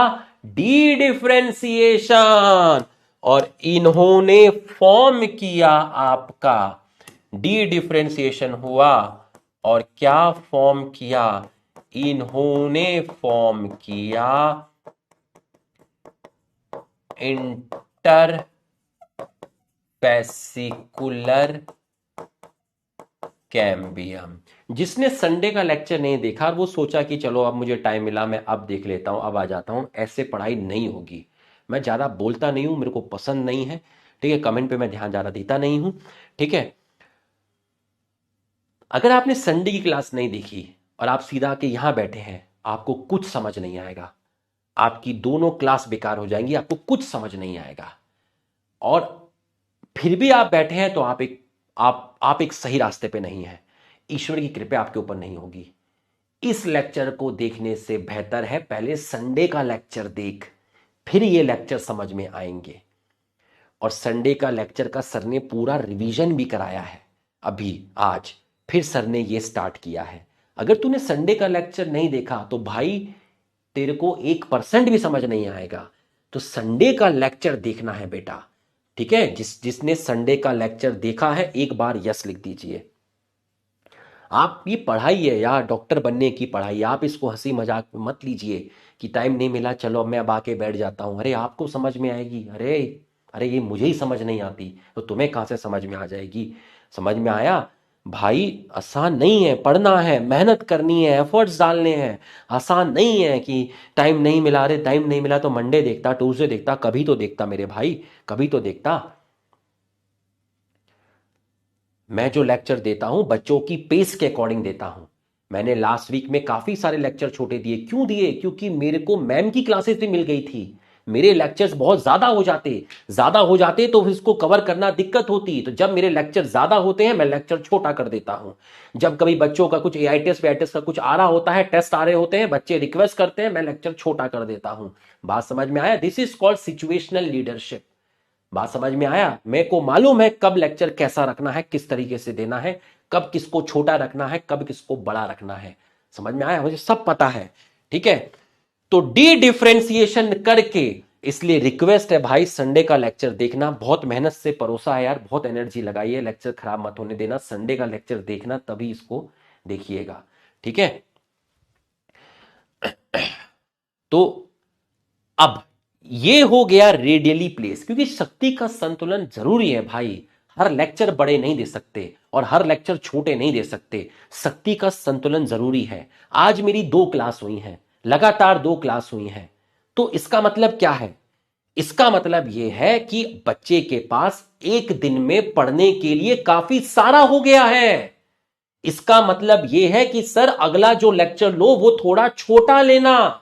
डी डिफरेंशिएशन और इन्होंने फॉर्म किया आपका डी डिफरेंशिएशन हुआ। और क्या फॉर्म किया? इन्होंने फॉर्म किया इंटर पेसिकुलर कैम्बियम। जिसने संडे का लेक्चर नहीं देखा और वो सोचा कि चलो अब मुझे टाइम मिला, मैं अब देख लेता हूं, अब आ जाता हूं, ऐसे पढ़ाई नहीं होगी। मैं ज्यादा बोलता नहीं हूं, मेरे को पसंद नहीं है, ठीक है। कमेंट पे मैं ध्यान ज्यादा देता नहीं हूं, ठीक है। अगर आपने संडे की क्लास नहीं देखी और आप सीधा के यहां बैठे हैं, आपको कुछ समझ नहीं आएगा। आपकी दोनों क्लास बेकार हो जाएंगी, आपको कुछ समझ नहीं आएगा। और फिर भी आप बैठे हैं तो आप एक सही रास्ते पे नहीं हैं। ईश्वर की कृपा आपके ऊपर नहीं होगी। इस लेक्चर को देखने से बेहतर है पहले संडे का लेक्चर देख, फिर ये लेक्चर समझ में आएंगे। और संडे का लेक्चर का सर ने पूरा रिवीजन भी कराया है अभी आज, फिर सर ने ये स्टार्ट किया है। अगर तूने संडे का लेक्चर नहीं देखा तो भाई तेरे को 1% भी समझ नहीं आएगा। तो संडे का लेक्चर देखना है बेटा, ठीक है। जिसने संडे का लेक्चर देखा है एक बार यस लिख दीजिए। आप ये पढ़ाई है यार, डॉक्टर बनने की पढ़ाई, आप इसको हंसी मजाक में मत लीजिए कि टाइम नहीं मिला चलो अब मैं अब आके बैठ जाता हूं। अरे आपको समझ में आएगी। अरे अरे ये मुझे ही समझ नहीं आती तो तुम्हें कहां से समझ में आ जाएगी? समझ में आया भाई? आसान नहीं है, पढ़ना है, मेहनत करनी है, एफर्ट्स डालने हैं। आसान नहीं है कि टाइम नहीं मिला। अरे टाइम नहीं मिला तो मंडे देखता, ट्यूसडे देखता, कभी तो देखता मेरे भाई, कभी तो देखता। मैं जो लेक्चर देता हूं बच्चों की पेस के अकॉर्डिंग देता हूं। मैंने लास्ट वीक में काफी सारे लेक्चर छोटे दिए। क्यों दिए? क्योंकि मेरे को मैम की क्लासेस भी मिल गई थी। मेरे लेक्चर्स बहुत ज्यादा हो जाते तो इसको कवर करना दिक्कत होती। तो जब मेरे लेक्चर ज्यादा होते हैं मैं लेक्चर छोटा कर देता हूं। जब कभी बच्चों का कुछ एआईटीएस वीआईटीएस का कुछ आ रहा होता है, टेस्ट आ रहे होते हैं, बच्चे रिक्वेस्ट करते हैं, मैं लेक्चर छोटा कर देता हूं। बात समझ में आया? This is called situational leadership. बात समझ में आया? मेरे को मालूम है कब लेक्चर कैसा रखना है, किस तरीके से देना है, कब किसको छोटा रखना है, कब किसको बड़ा रखना है। समझ में आया? मुझे सब पता है, ठीक है। तो डी डिफरेंशिएशन करके, इसलिए रिक्वेस्ट है भाई संडे का लेक्चर देखना। बहुत मेहनत से परोसा है यार, बहुत एनर्जी लगाई है, लेक्चर खराब मत होने देना। संडे का लेक्चर देखना तभी इसको देखिएगा, ठीक है। तो अब ये हो गया रेडियली प्लेस, क्योंकि शक्ति का संतुलन जरूरी है भाई। हर लेक्चर बड़े नहीं दे सकते और हर लेक्चर छोटे नहीं दे सकते। शक्ति का संतुलन जरूरी है। आज मेरी 2 क्लास हुई हैं, लगातार 2 क्लास हुई हैं। तो इसका मतलब क्या है? इसका मतलब यह है कि बच्चे के पास एक दिन में पढ़ने के लिए काफी सारा हो गया है। इसका मतलब यह है कि सर अगला जो लेक्चर लो वो थोड़ा छोटा लेना,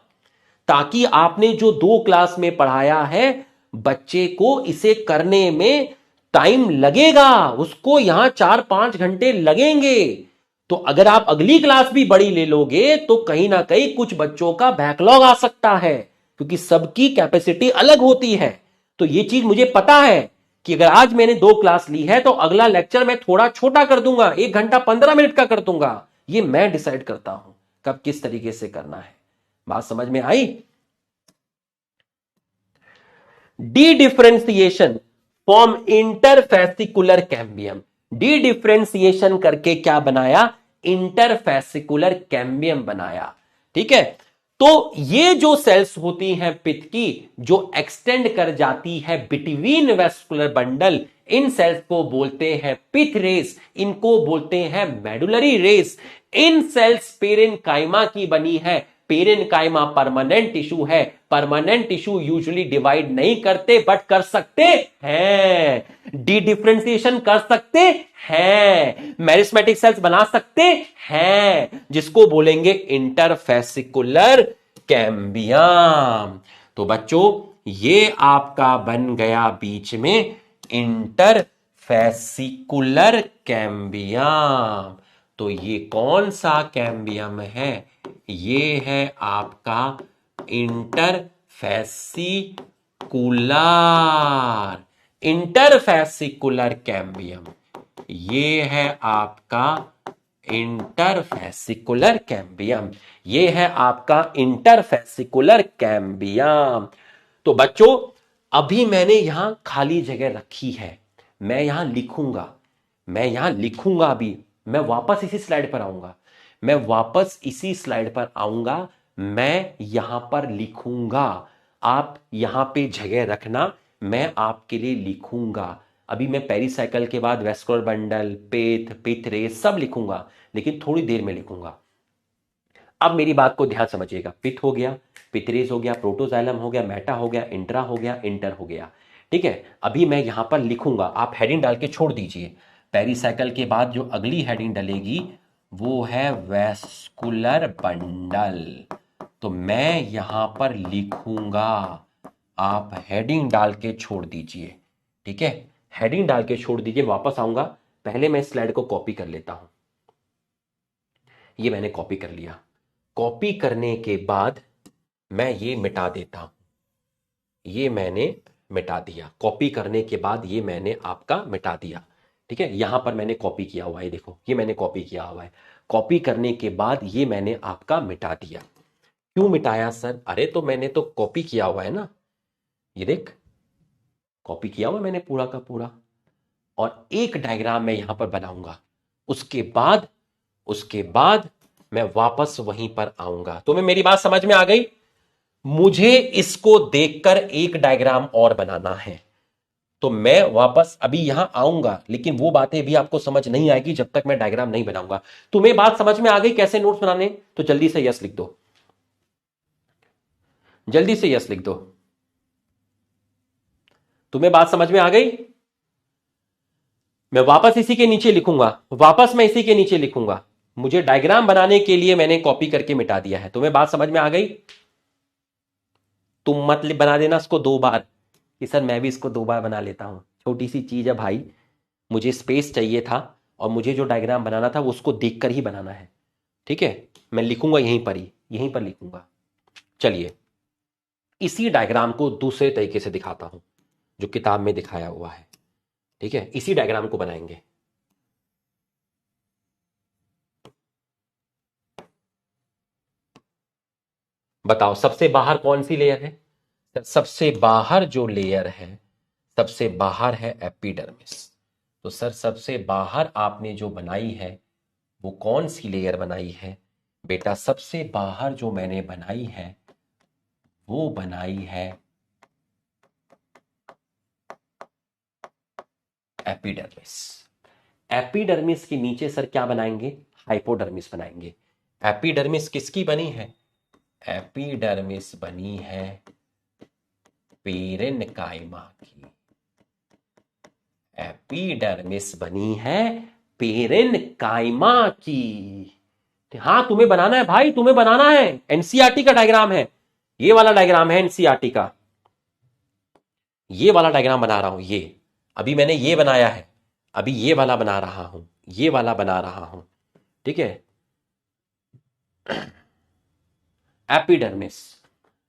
ताकि आपने जो 2 क्लास में पढ़ाया है बच्चे को इसे करने में टाइम लगेगा, उसको यहां 4-5 घंटे लगेंगे। तो अगर आप अगली क्लास भी बड़ी ले लोगे तो कहीं ना कहीं कुछ बच्चों का बैकलॉग आ सकता है। क्योंकि सबकी कैपेसिटी अलग होती है। तो ये चीज मुझे पता है कि अगर आज मैंने 2 क्लास ली है तो अगला लेक्चर मैं थोड़ा छोटा कर दूंगा, 1 घंटा 15 मिनट का कर दूंगा। ये मैं डिसाइड करता हूं कब किस तरीके से करना है। बात समझ में आई? Dedifferentiation form interfascicular cambium. Dedifferentiation करके क्या बनाया? इंटरफेसिकुलर कैम्बियम बनाया। ठीक है, तो ये जो सेल्स होती हैं पित्त की, जो एक्सटेंड कर जाती है बिटवीन वेस्कुलर बंडल, इन सेल्स को बोलते हैं पिथ रेस, इनको बोलते हैं मेडुलरी रेस। इन सेल्स पेरेन्काइमा की बनी है। पेरेन्काइमा परमानेंट टिश्यू है। परमानेंट टिश्यू यूजुअली डिवाइड नहीं करते बट कर सकते हैं। डी डिफरेंशिएशन कर सकते हैं। मेरिस्मेटिक सेल्स बना सकते हैं, जिसको बोलेंगे इंटरफेसिकुलर कैम्बियम। तो बच्चों ये आपका बन गया बीच में इंटरफेसिकुलर कैम्बियम। तो ये कौन सा कैम्बियम है? ये है आपका इंटरफेसिकुलर कैम्बियम। ये है आपका इंटरफेसिकुलर कैम्बियम। ये है आपका इंटरफेसिकुलर कैम्बियम। तो बच्चों अभी मैंने यहां खाली जगह रखी है, मैं यहां लिखूंगा अभी। मैं वापस इसी स्लाइड पर आऊंगा, मैं यहां पर लिखूंगा। आप यहां पे जगह रखना, मैं आपके लिए लिखूंगा। अभी मैं पेरिसाइकिल के बाद वेस्कुलर बंडल, पिथ रेस सब लिखूंगा, लेकिन थोड़ी देर में लिखूंगा। अब मेरी बात को ध्यान समझिएगा। पिथ हो गया, पिथरेस हो गया, प्रोटोजाइलम हो गया, मेटा हो गया, इंट्रा हो गया, इंटर हो गया। ठीक है, अभी मैं यहां पर लिखूंगा, आप हेडिंग डाल के छोड़ दीजिए। पेरिसाइकिल के बाद जो अगली हेडिंग डलेगी वो है वेस्कुलर बंडल। तो मैं यहां पर लिखूंगा, आप हेडिंग डाल के छोड़ दीजिए। ठीक है, हेडिंग डाल के छोड़ दीजिए। वापस आऊंगा, पहले मैं स्लाइड को कॉपी कर लेता हूं। ये मैंने कॉपी कर लिया। कॉपी करने के बाद मैं ये मिटा देता हूं। ये मैंने मिटा दिया। कॉपी करने के बाद ये मैंने आपका मिटा दिया। ठीक है, यहां पर मैंने कॉपी किया हुआ है, देखो ये मैंने कॉपी किया हुआ है। कॉपी करने के बाद ये मैंने आपका मिटा दिया। क्यों मिटाया सर? अरे तो मैंने तो कॉपी किया हुआ है ना, ये देख कॉपी किया हुआ मैंने पूरा का पूरा। और एक डायग्राम मैं यहां पर बनाऊंगा, उसके बाद मैं वापस वहीं पर आऊंगा। तुम्हें मेरी बात समझ में आ गई? मुझे इसको देखकर एक डायग्राम और बनाना है, तो मैं वापस अभी यहां आऊंगा, लेकिन वो बातें भी आपको समझ नहीं आएगी जब तक मैं डायग्राम नहीं बनाऊंगा। तुम्हें बात समझ में आ गई कैसे नोट्स बनाने? तो जल्दी से यस लिख दो, जल्दी से यस लिख दो। तुम्हें बात समझ में आ गई? मैं वापस इसी के नीचे लिखूंगा, मुझे डायग्राम बनाने के लिए मैंने कॉपी करके मिटा दिया है। तुम्हें बात समझ में आ गई? तुम मत बना देना इसको 2 बार कि सर मैं भी इसको 2 बार बना लेता हूं। छोटी सी चीज है भाई, मुझे स्पेस चाहिए था और मुझे जो डायग्राम बनाना था वो उसको देखकर ही बनाना है। ठीक है, मैं लिखूंगा यहीं पर लिखूंगा। चलिए इसी डायग्राम को दूसरे तरीके से दिखाता हूं जो किताब में दिखाया हुआ है। ठीक है, इसी डायग्राम को बनाएंगे। बताओ सबसे बाहर कौन सी लेयर है? सबसे बाहर जो लेयर है, सबसे बाहर है एपिडर्मिस। तो सर सबसे बाहर आपने जो बनाई है वो कौन सी लेयर बनाई है? बेटा सबसे बाहर जो मैंने बनाई है वो बनाई है एपिडर्मिस। एपिडर्मिस के नीचे सर क्या बनाएंगे? हाइपोडर्मिस बनाएंगे। एपिडर्मिस किसकी बनी है? एपिडर्मिस बनी है पेरेन्काइमा की। एपिडर्मिस बनी है पेरेन्काइमा की। हाँ तुम्हें बनाना है भाई, तुम्हें बनाना है। एनसीईआरटी का डायग्राम है, ये वाला डायग्राम है एनसीईआरटी का। ये वाला डायग्राम बना रहा हूं, ये अभी मैंने ये बनाया है, अभी ये वाला बना रहा हूं, ये वाला बना रहा हूं। ठीक है, एपिडर्मिस।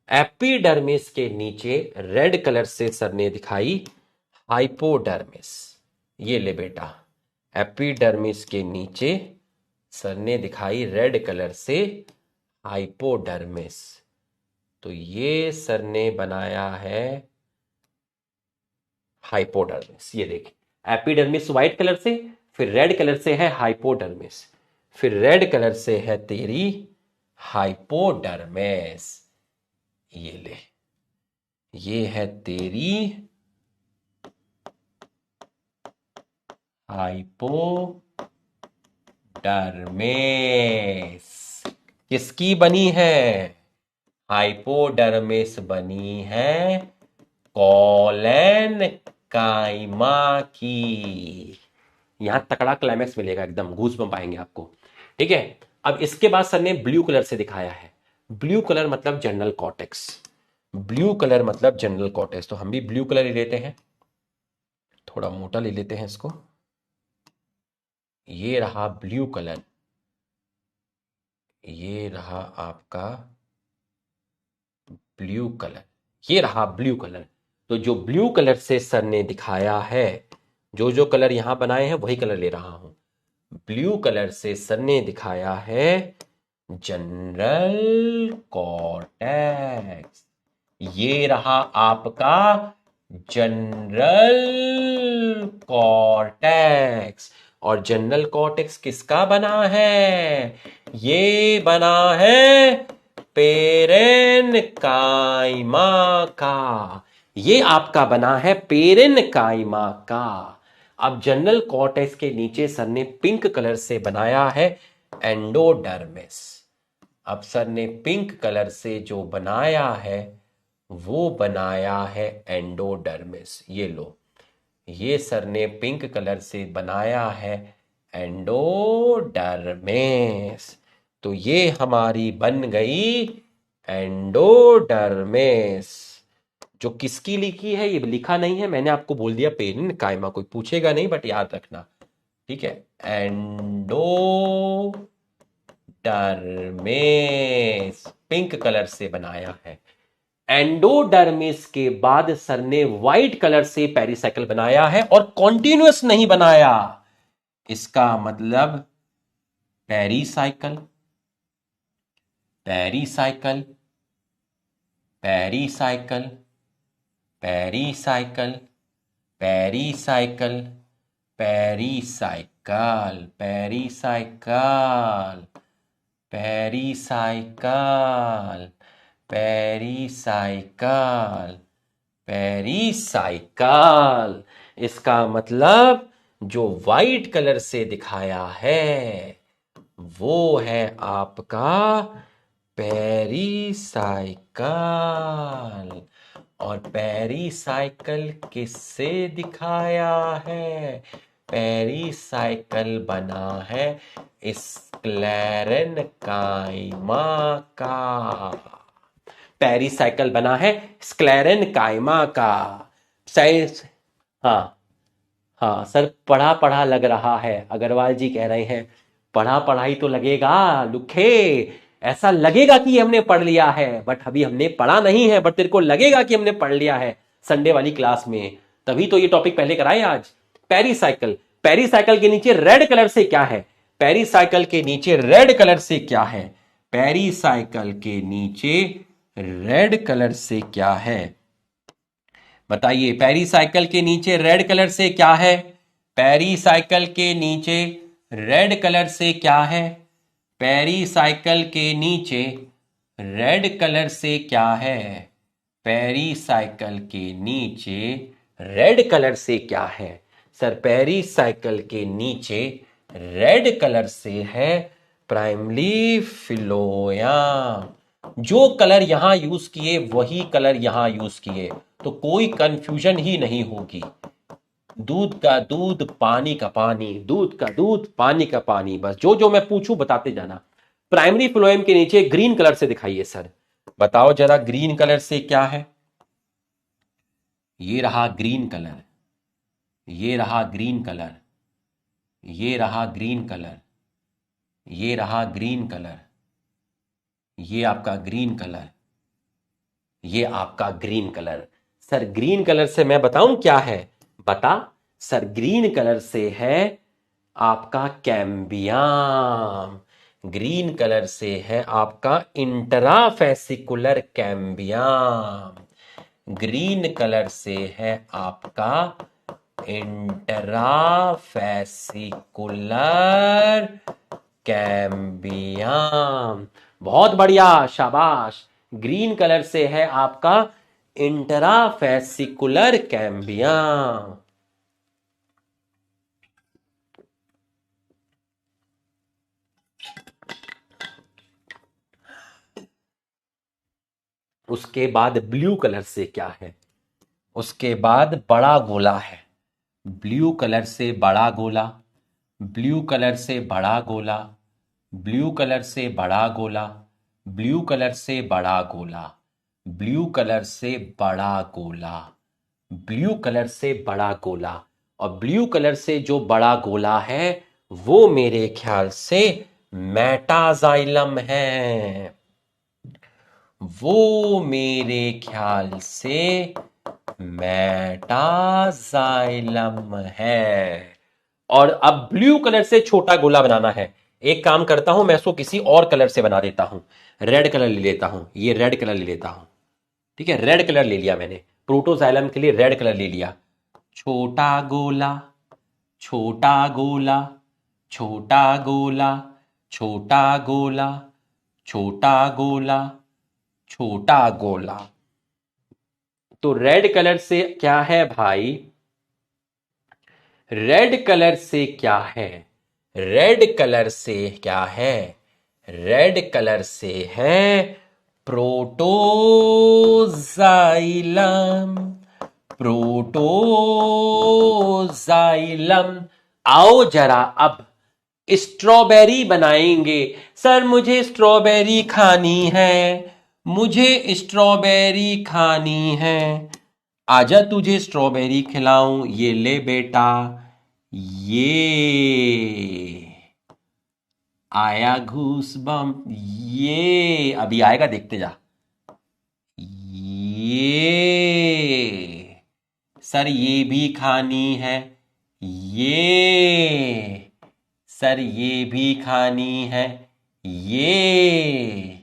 एपिडर्मिस के नीचे रेड कलर से सर ने दिखाई हाइपोडर्मिस। ये ले बेटा, एपिडर्मिस के नीचे सर ने दिखाई रेड कलर से हाइपोडर्मिस। तो ये सर ने बनाया है हाइपोडर्मिस। ये देखिए, एपिडर्मिस व्हाइट कलर से, फिर रेड कलर से है हाइपोडर्मिस, फिर रेड कलर से है तेरी हाइपोडर्मिस। ये ले, ये है तेरी हाइपोडर्मिस। किसकी बनी है? हाइपोडर्मिस बनी है कॉलन काइमा की। यहां तकड़ा क्लाइमैक्स मिलेगा, एकदम घूस बम पाएंगे आपको। ठीक है, अब इसके बाद सर ने ब्लू कलर से दिखाया है। ब्लू कलर मतलब जनरल कॉर्टेक्स। ब्लू कलर मतलब जनरल कॉर्टेक्स, तो हम भी ब्लू कलर ले लेते हैं, थोड़ा मोटा ले लेते हैं इसको। ये रहा ब्लू कलर, ये रहा आपका ब्लू कलर, ये रहा ब्लू कलर। तो जो ब्लू कलर से सर ने दिखाया है, जो जो कलर यहां बनाए हैं वही कलर ले रहा हूं। ब्लू कलर से सर ने दिखाया है जनरल कॉर्टेक्स। ये रहा आपका जनरल कॉर्टेक्स। और जनरल कॉर्टेक्स किसका बना है? ये बना है पेरेन्काइमा का। ये आपका बना है पेरेन्काइमा का। अब जनरल कॉर्टेक्स के नीचे सर ने पिंक कलर से बनाया है एंडोडर्मिस। अब सर ने पिंक कलर से जो बनाया है वो बनाया है एंडोडर्मिस। ये लो, ये सर ने पिंक कलर से बनाया है एंडोडर्मिस। तो ये हमारी बन गई एंडोडर्मिस। जो किसकी लिखी है ये लिखा नहीं है, मैंने आपको बोल दिया पेरेन्काइमा। कोई पूछेगा नहीं, बट याद रखना, ठीक है। एंडोडर्मिस पिंक कलर से बनाया है। एंडोडर्मिस के बाद सर ने व्हाइट कलर से पेरिसाइकिल बनाया है, और कॉन्टिन्यूअस नहीं बनाया। इसका मतलब pericycle, pericycle, pericycle, pericycle, pericycle, pericycle, pericycle, pericycle, pericycle, pericycle. इसका मतलब जो व्हाइट कलर से दिखाया है वो है आपका पेरिसाइकिल। और पेरिसाइकिल किससे दिखाया है? पेरिसाइकिल बना है स्क्लेरेनकाइमा का। पेरिसाइकिल बना है स्क्लेरेनकाइमा का। साइंस, हाँ हाँ सर, पढ़ा पढ़ा लग रहा है। अग्रवाल जी कह रहे हैं पढ़ा पढ़ाई तो लगेगा लुखे, ऐसा लगेगा कि हमने पढ़ लिया है, बट अभी हमने पढ़ा नहीं है, बट तेरे को लगेगा कि हमने पढ़ लिया है संडे वाली क्लास में। तभी तो ये टॉपिक पहले कराए आज। पेरिसाइकिल, पेरिसाइकिल के नीचे रेड कलर से क्या है? पेरिसाइकिल के नीचे रेड कलर से क्या है? पेरिसाइकिल के नीचे रेड कलर से क्या है? बताइए, पेरिसाइकिल के नीचे रेड कलर से क्या है? पेरिसाइकिल के नीचे रेड कलर से क्या है? पेरिसाइकिल के नीचे रेड कलर से क्या है? पेरिसाइकिल के नीचे रेड कलर से क्या है? सर, पेरिसाइकिल के नीचे रेड कलर से है प्राइमरी फिलोयाम। जो कलर यहां यूज किए वही कलर यहां यूज किए, तो कोई कंफ्यूजन ही नहीं होगी। दूध का दूध, पानी का पानी, दूध का दूध, पानी का पानी, बस जो जो मैं पूछूं बताते जाना। प्राइमरी फ्लोएम के नीचे ग्रीन कलर से दिखाइए सर। बताओ जरा, ग्रीन कलर से क्या है? ये रहा ग्रीन कलर, ये रहा ग्रीन कलर, ये रहा ग्रीन कलर, ये रहा ग्रीन कलर, ये आपका ग्रीन कलर, ये आपका green colour. Sir green colour से मैं बताऊं क्या है? बता सर, ग्रीन कलर से है आपका कैम्बियम। ग्रीन कलर से है आपका इंट्राफेसिकुलर कैम्बियम। ग्रीन कलर से है आपका इंट्राफेसिकुलर कैम्बियम। बहुत बढ़िया, शाबाश। ग्रीन कलर से है आपका इंट्राफेसिकुलर कैम्बियम। उसके बाद ब्लू कलर से क्या है? उसके बाद बड़ा गोला है। ब्लू कलर से बड़ा गोला, ब्लू कलर से बड़ा गोला, ब्लू कलर से बड़ा गोला, ब्लू कलर से बड़ा गोला, ब्लू कलर से बड़ा गोला, ब्लू कलर से बड़ा गोला। और ब्लू कलर से जो बड़ा गोला है वो मेरे ख्याल से मेटाजाइलम है। वो मेरे ख्याल से मेटाजाइलम है। और अब ब्लू कलर से छोटा गोला बनाना है। एक काम करता हूं, मैं इसको किसी और कलर से बना देता हूं। रेड कलर ले लेता हूं, ये रेड कलर ले लेता हूं। ठीक है, रेड कलर ले लिया मैंने, प्रोटोजाइलम के लिए रेड कलर ले लिया। छोटा गोला, छोटा गोला, छोटा गोला, छोटा गोला, छोटा गोला, छोटा गोला। तो रेड कलर से क्या है भाई? रेड कलर से क्या है? रेड कलर से क्या है? रेड कलर से है प्रोटोजाइलम। प्रोटोजाइलम। आओ जरा अब स्ट्रॉबेरी बनाएंगे। सर मुझे स्ट्रॉबेरी खानी है, मुझे स्ट्रॉबेरी खानी है। आजा तुझे स्ट्रॉबेरी खिलाऊं, ये ले बेटा। ये आया घूस बम, ये अभी आएगा, देखते जा। ये सर ये भी खानी है, ये सर ये भी खानी है, ये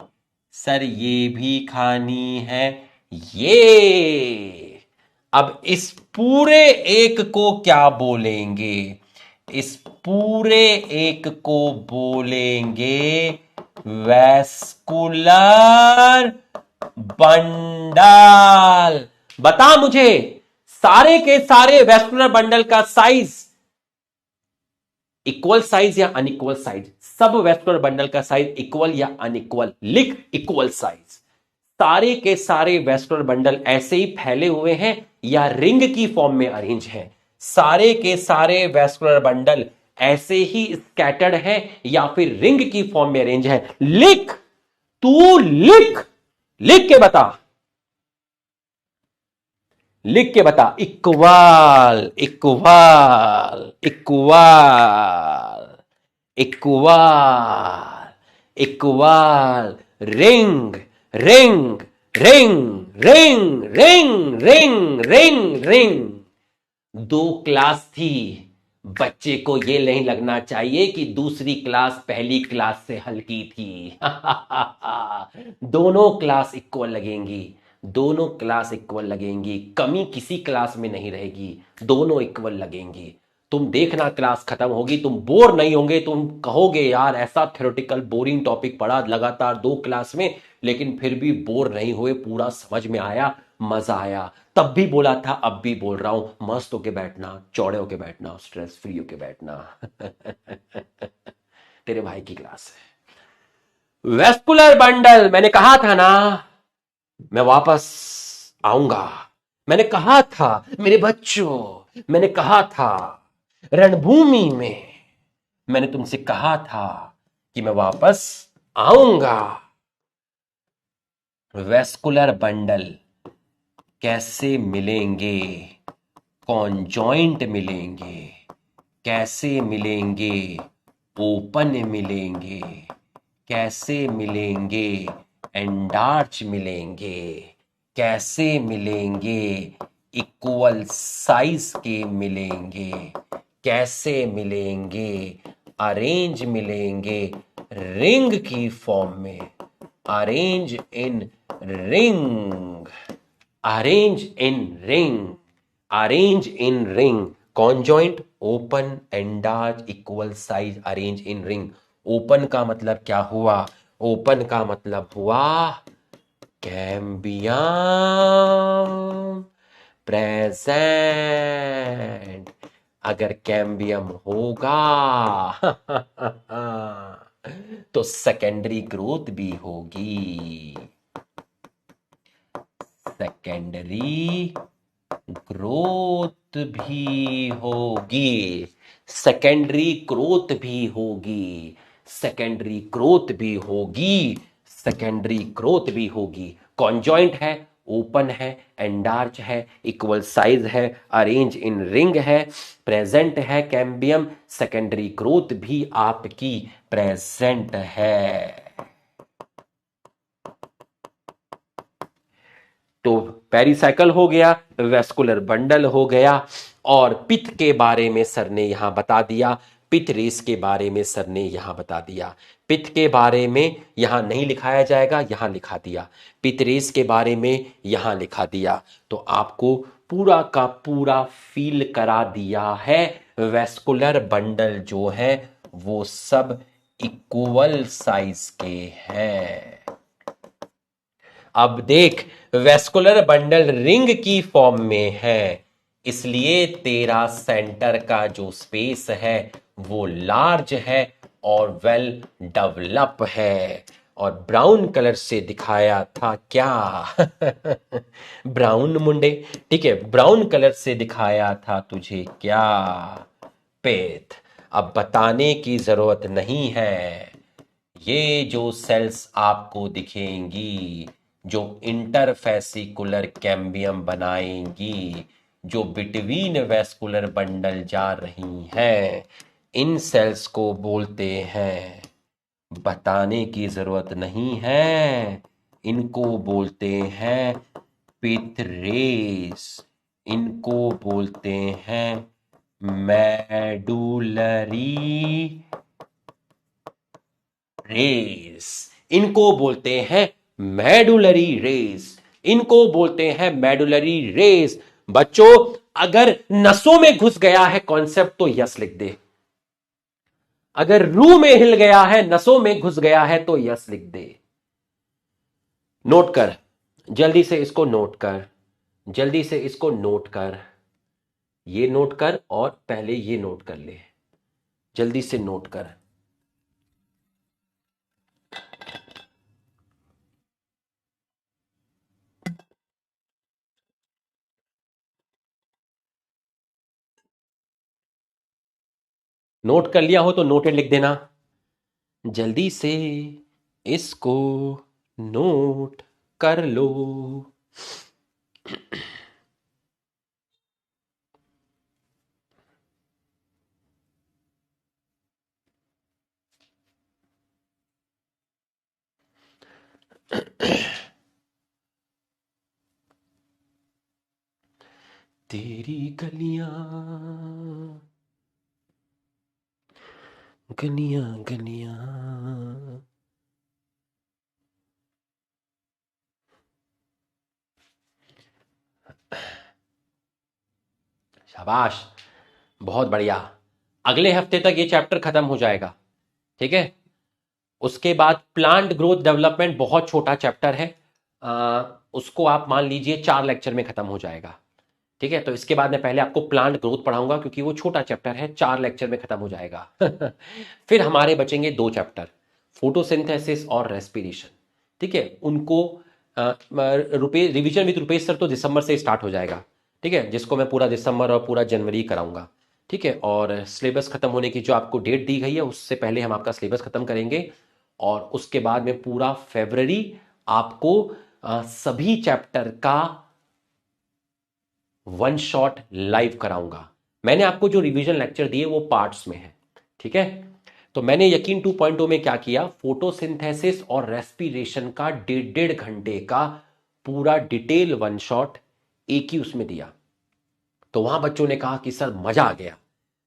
सर ये भी खानी है, ये। अब इस पूरे एक को क्या बोलेंगे? इस पूरे एक को बोलेंगे वैस्कुलर बंडल। बता मुझे, सारे के सारे वैस्कुलर बंडल का साइज इक्वल साइज या अनइक्वल साइज? सब वैस्कुलर बंडल का साइज इक्वल या अनइक्वल? लिख इक्वल साइज। सारे के सारे वैस्कुलर बंडल ऐसे ही फैले हुए हैं या रिंग की फॉर्म में अरेंज हैं? सारे के सारे वैस्कुलर बंडल ऐसे ही स्कैटर्ड है या फिर रिंग की फॉर्म में अरेंज है? लिख, तू लिख, लिख के बता, लिख के बता। Equal, equal, equal, equal, equal, ring, ring, ring, ring, ring, ring, ring, ring. दो क्लास थी, बच्चे को यह नहीं लगना चाहिए कि दूसरी क्लास पहली क्लास से हल्की थी। दोनों क्लास इक्वल लगेंगी, दोनों क्लास इक्वल लगेंगी, कमी किसी क्लास में नहीं रहेगी, दोनों इक्वल लगेंगी। तुम देखना, क्लास खत्म होगी, तुम बोर नहीं होंगे, तुम कहोगे यार ऐसा थ्योरेटिकल बोरिंग टॉपिक पढ़ा लगातार 2 क्लास में, लेकिन फिर भी बोर नहीं हुए, पूरा समझ में आया, मजा आया। तब भी बोला था, अब भी बोल रहा हूं, मस्त होके बैठना, चौड़े होके बैठना, स्ट्रेस फ्री होके बैठना। तेरे भाई की क्लास है। वेस्कुलर बंडल, मैंने कहा था ना मैं वापस आऊंगा। मैंने कहा था मेरे बच्चों, मैंने कहा था रणभूमि में, मैंने तुमसे कहा था कि मैं वापस आऊंगा। वेस्कुलर बंडल कैसे मिलेंगे? कॉन्जॉइंट मिलेंगे। कैसे मिलेंगे? ओपन मिलेंगे। कैसे मिलेंगे? एंडार्च मिलेंगे। कैसे मिलेंगे? इक्वल साइज के मिलेंगे। कैसे मिलेंगे? अरेंज मिलेंगे रिंग की फॉर्म में। Arrange in ring. Arrange in ring. Arrange in ring. Conjoint open endarch equal size arrange in ring. Open का मतलब क्या हुआ? ओपन का मतलब हुआ कैम्बियम प्रेजेंट। अगर कैम्बियम होगा तो सेकेंडरी ग्रोथ भी होगी। सेकेंडरी ग्रोथ भी होगी। सेकेंडरी ग्रोथ भी होगी। सेकेंडरी ग्रोथ भी होगी। सेकेंडरी ग्रोथ भी होगी। कॉन्जॉइंट है, ओपन है, एंडार्च है, इक्वल साइज है, अरेंज इन रिंग है, प्रेजेंट है कैम्बियम, सेकेंडरी ग्रोथ भी आपकी प्रेजेंट है। तो पेरिसाइकल हो गया, वेस्कुलर बंडल हो गया, और पित्त के बारे में सर ने यहां बता दिया। पित्त रेस के बारे में सर ने यहां बता दिया। पित्त के बारे में यहां नहीं लिखाया जाएगा, यहां लिखा दिया। पित्त रेस के बारे में यहां लिखा दिया। तो आपको पूरा का पूरा फील करा दिया है। वेस्कुलर बंडल जो है वो सब इक्वल साइज के हैं। अब देख, वेस्कुलर बंडल रिंग की फॉर्म में है, इसलिए तेरा सेंटर का जो स्पेस है वो लार्ज है और वेल डेवलप है। और ब्राउन कलर से दिखाया था क्या? ब्राउन मुंडे। ठीक है, ब्राउन कलर से दिखाया था तुझे क्या? पेट। अब बताने की जरूरत नहीं है। ये जो सेल्स आपको दिखेंगी, जो इंटरफेसिकुलर कैम्बियम बनाएंगी, जो बिटवीन वेस्कुलर बंडल जा रही हैं, इन सेल्स को बोलते हैं, बताने की जरूरत नहीं है, इनको बोलते हैं पिथरेस। इनको बोलते हैं मेडुलरी रेस। इनको बोलते हैं मेडुलरी रेस। इनको बोलते हैं मेडुलरी रेस। बच्चों, अगर नसों में घुस गया है कॉन्सेप्ट तो यस लिख दे। अगर रूह में हिल गया है, नसों में घुस गया है तो यस लिख दे। नोट कर, जल्दी से इसको नोट कर, जल्दी से इसको नोट कर। ये नोट कर और पहले ये नोट कर ले। जल्दी से नोट कर। नोट कर लिया हो तो नोटेड लिख देना। जल्दी से इसको नोट कर लो। तेरी गलियां गलियां गलियां। शाबाश, बहुत बढ़िया। अगले हफ्ते तक ये चैप्टर खत्म हो जाएगा। ठीक है, उसके बाद प्लांट ग्रोथ डेवलपमेंट बहुत छोटा चैप्टर है। उसको आप मान लीजिए 4 लेक्चर में खत्म हो जाएगा। ठीक है, तो इसके बाद मैं पहले आपको प्लांट ग्रोथ पढ़ाऊंगा क्योंकि वो छोटा चैप्टर है, 4 लेक्चर में खत्म हो जाएगा। फिर हमारे बचेंगे 2 चैप्टर, फोटोसिंथेसिस और रेस्पिरेशन। ठीक है, उनको Rupesh, revision with Rupesh sir तो दिसंबर से स्टार्ट हो जाएगा। ठीक है, जिसको मैं पूरा दिसंबर और पूरा जनवरी कराऊंगा। ठीक है, और सिलेबस खत्म होने की जो आपको डेट दी गई है उससे पहले हम आपका सिलेबस खत्म करेंगे, और उसके बाद में पूरा फरवरी आपको सभी चैप्टर का वन शॉट लाइव कराऊंगा। मैंने आपको जो रिवीजन लेक्चर दिए वो पार्ट्स में है। ठीक है, तो मैंने यकीन 2.0 में क्या किया, फोटोसिंथेसिस और रेस्पिरेशन का 1.5 घंटे का पूरा डिटेल वन शॉट एक ही उसमें दिया। तो वहां बच्चों ने कहा कि सर मजा आ गया,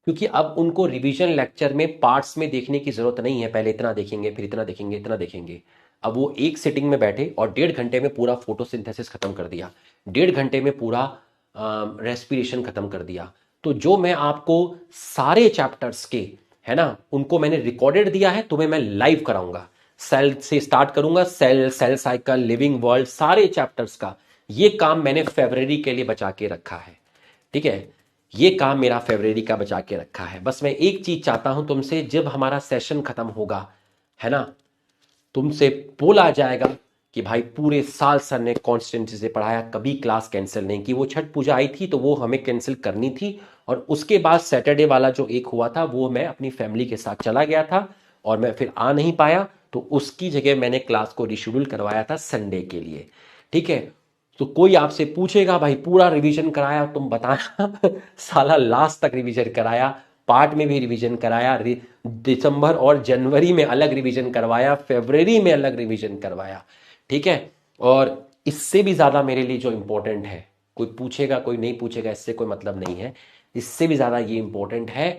क्योंकि अब उनको रिवीजन लेक्चर में पार्ट्स में देखने की जरूरत नहीं है, पहले इतना देखेंगे फिर इतना देखेंगे इतना देखेंगे। अब वो एक सिटिंग में बैठे और 1.5 घंटे में पूरा फोटोसिंथेसिस खत्म कर दिया, 1.5 घंटे में पूरा रेस्पिरेशन खत्म कर दिया। तो जो मैं आपको सारे चैप्टर्स के, है ना, उनको मैंने रिकॉर्डेड दिया है, तुम्हें मैं लाइव कराऊंगा। सेल से स्टार्ट करूंगा, cell, cell cycle, living world, सारे चैप्टर्स का ये काम मैंने फरवरी के लिए बचा के रखा है। ठीक है, ये काम मेरा फरवरी का बचा के रखा है। बस मैं एक चीज चाहता हूं तुमसे, जब हमारा सेशन खत्म होगा, है ना, तुमसे बोला जाएगा कि भाई पूरे साल सर ने कॉन्स्टेंसी से पढ़ाया, कभी क्लास कैंसिल नहीं की। वो छठ पूजा आई थी तो वो हमें कैंसिल करनी थी, और उसके बाद सैटरडे वाला जो एक हुआ था वो मैं अपनी फैमिली के साथ चला गया था और मैं फिर आ नहीं पाया, तो उसकी जगह मैंने क्लास को रिशेड्यूल करवाया था संडे के लिए। ठीक है, तो कोई आपसे पूछेगा भाई पूरा रिवीजन कराया, तुम बताना साला लास्ट तक रिवीजन कराया, पार्ट में भी रिवीजन कराया, दिसंबर और जनवरी में अलग रिवीजन करवाया, फरवरी में अलग रिवीजन करवाया। ठीक है, और इससे भी ज्यादा मेरे लिए जो इंपॉर्टेंट है, कोई पूछेगा कोई नहीं पूछेगा इससे कोई मतलब नहीं है, इससे भी ज्यादा ये इंपॉर्टेंट है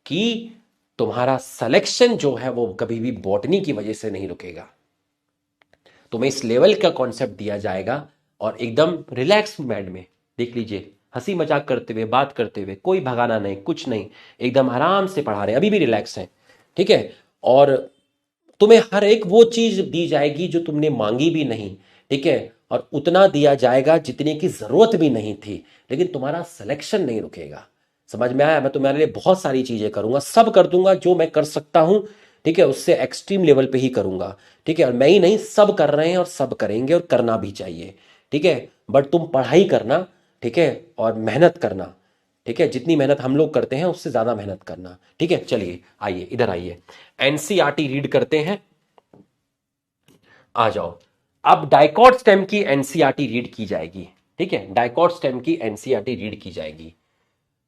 कि तुम्हारा सिलेक्शन जो है वो कभी भी बॉटनी की वजह से नहीं रुकेगा। तुम्हें इस लेवल का कॉन्सेप्ट दिया जाएगा और एकदम रिलैक्स मैड में, देख लीजिए, हंसी मजाक करते हुए, बात करते हुए, कोई भगाना नहीं, कुछ नहीं, एकदम आराम से पढ़ा रहे हैं, अभी भी रिलैक्स हैं। ठीक है, और तुम्हें हर एक वो चीज दी जाएगी जो तुमने मांगी भी नहीं। ठीक है, और उतना दिया जाएगा जितने की जरूरत भी नहीं थी, लेकिन तुम्हारा सिलेक्शन नहीं रुकेगा। समझ में आया? मैं तुम्हारे लिए बहुत सारी चीजें करूंगा, सब कर दूंगा जो मैं कर सकता हूं। ठीक है, उससे एक्सट्रीम लेवल पे ही करूंगा। ठीक है, और मैं ही नहीं, सब कर रहे हैं और सब करेंगे और करना भी चाहिए। ठीक है, बट तुम पढ़ाई करना, ठीक है, और मेहनत करना। ठीक है, जितनी मेहनत हम लोग करते हैं उससे ज्यादा मेहनत करना। ठीक है, चलिए आइए इधर आइए, एनसीईआरटी रीड करते हैं। आ जाओ, अब डाइकॉट स्टेम की एनसीईआरटी रीड की जाएगी। ठीक है, डाइकॉट स्टेम की एनसीईआरटी रीड की जाएगी।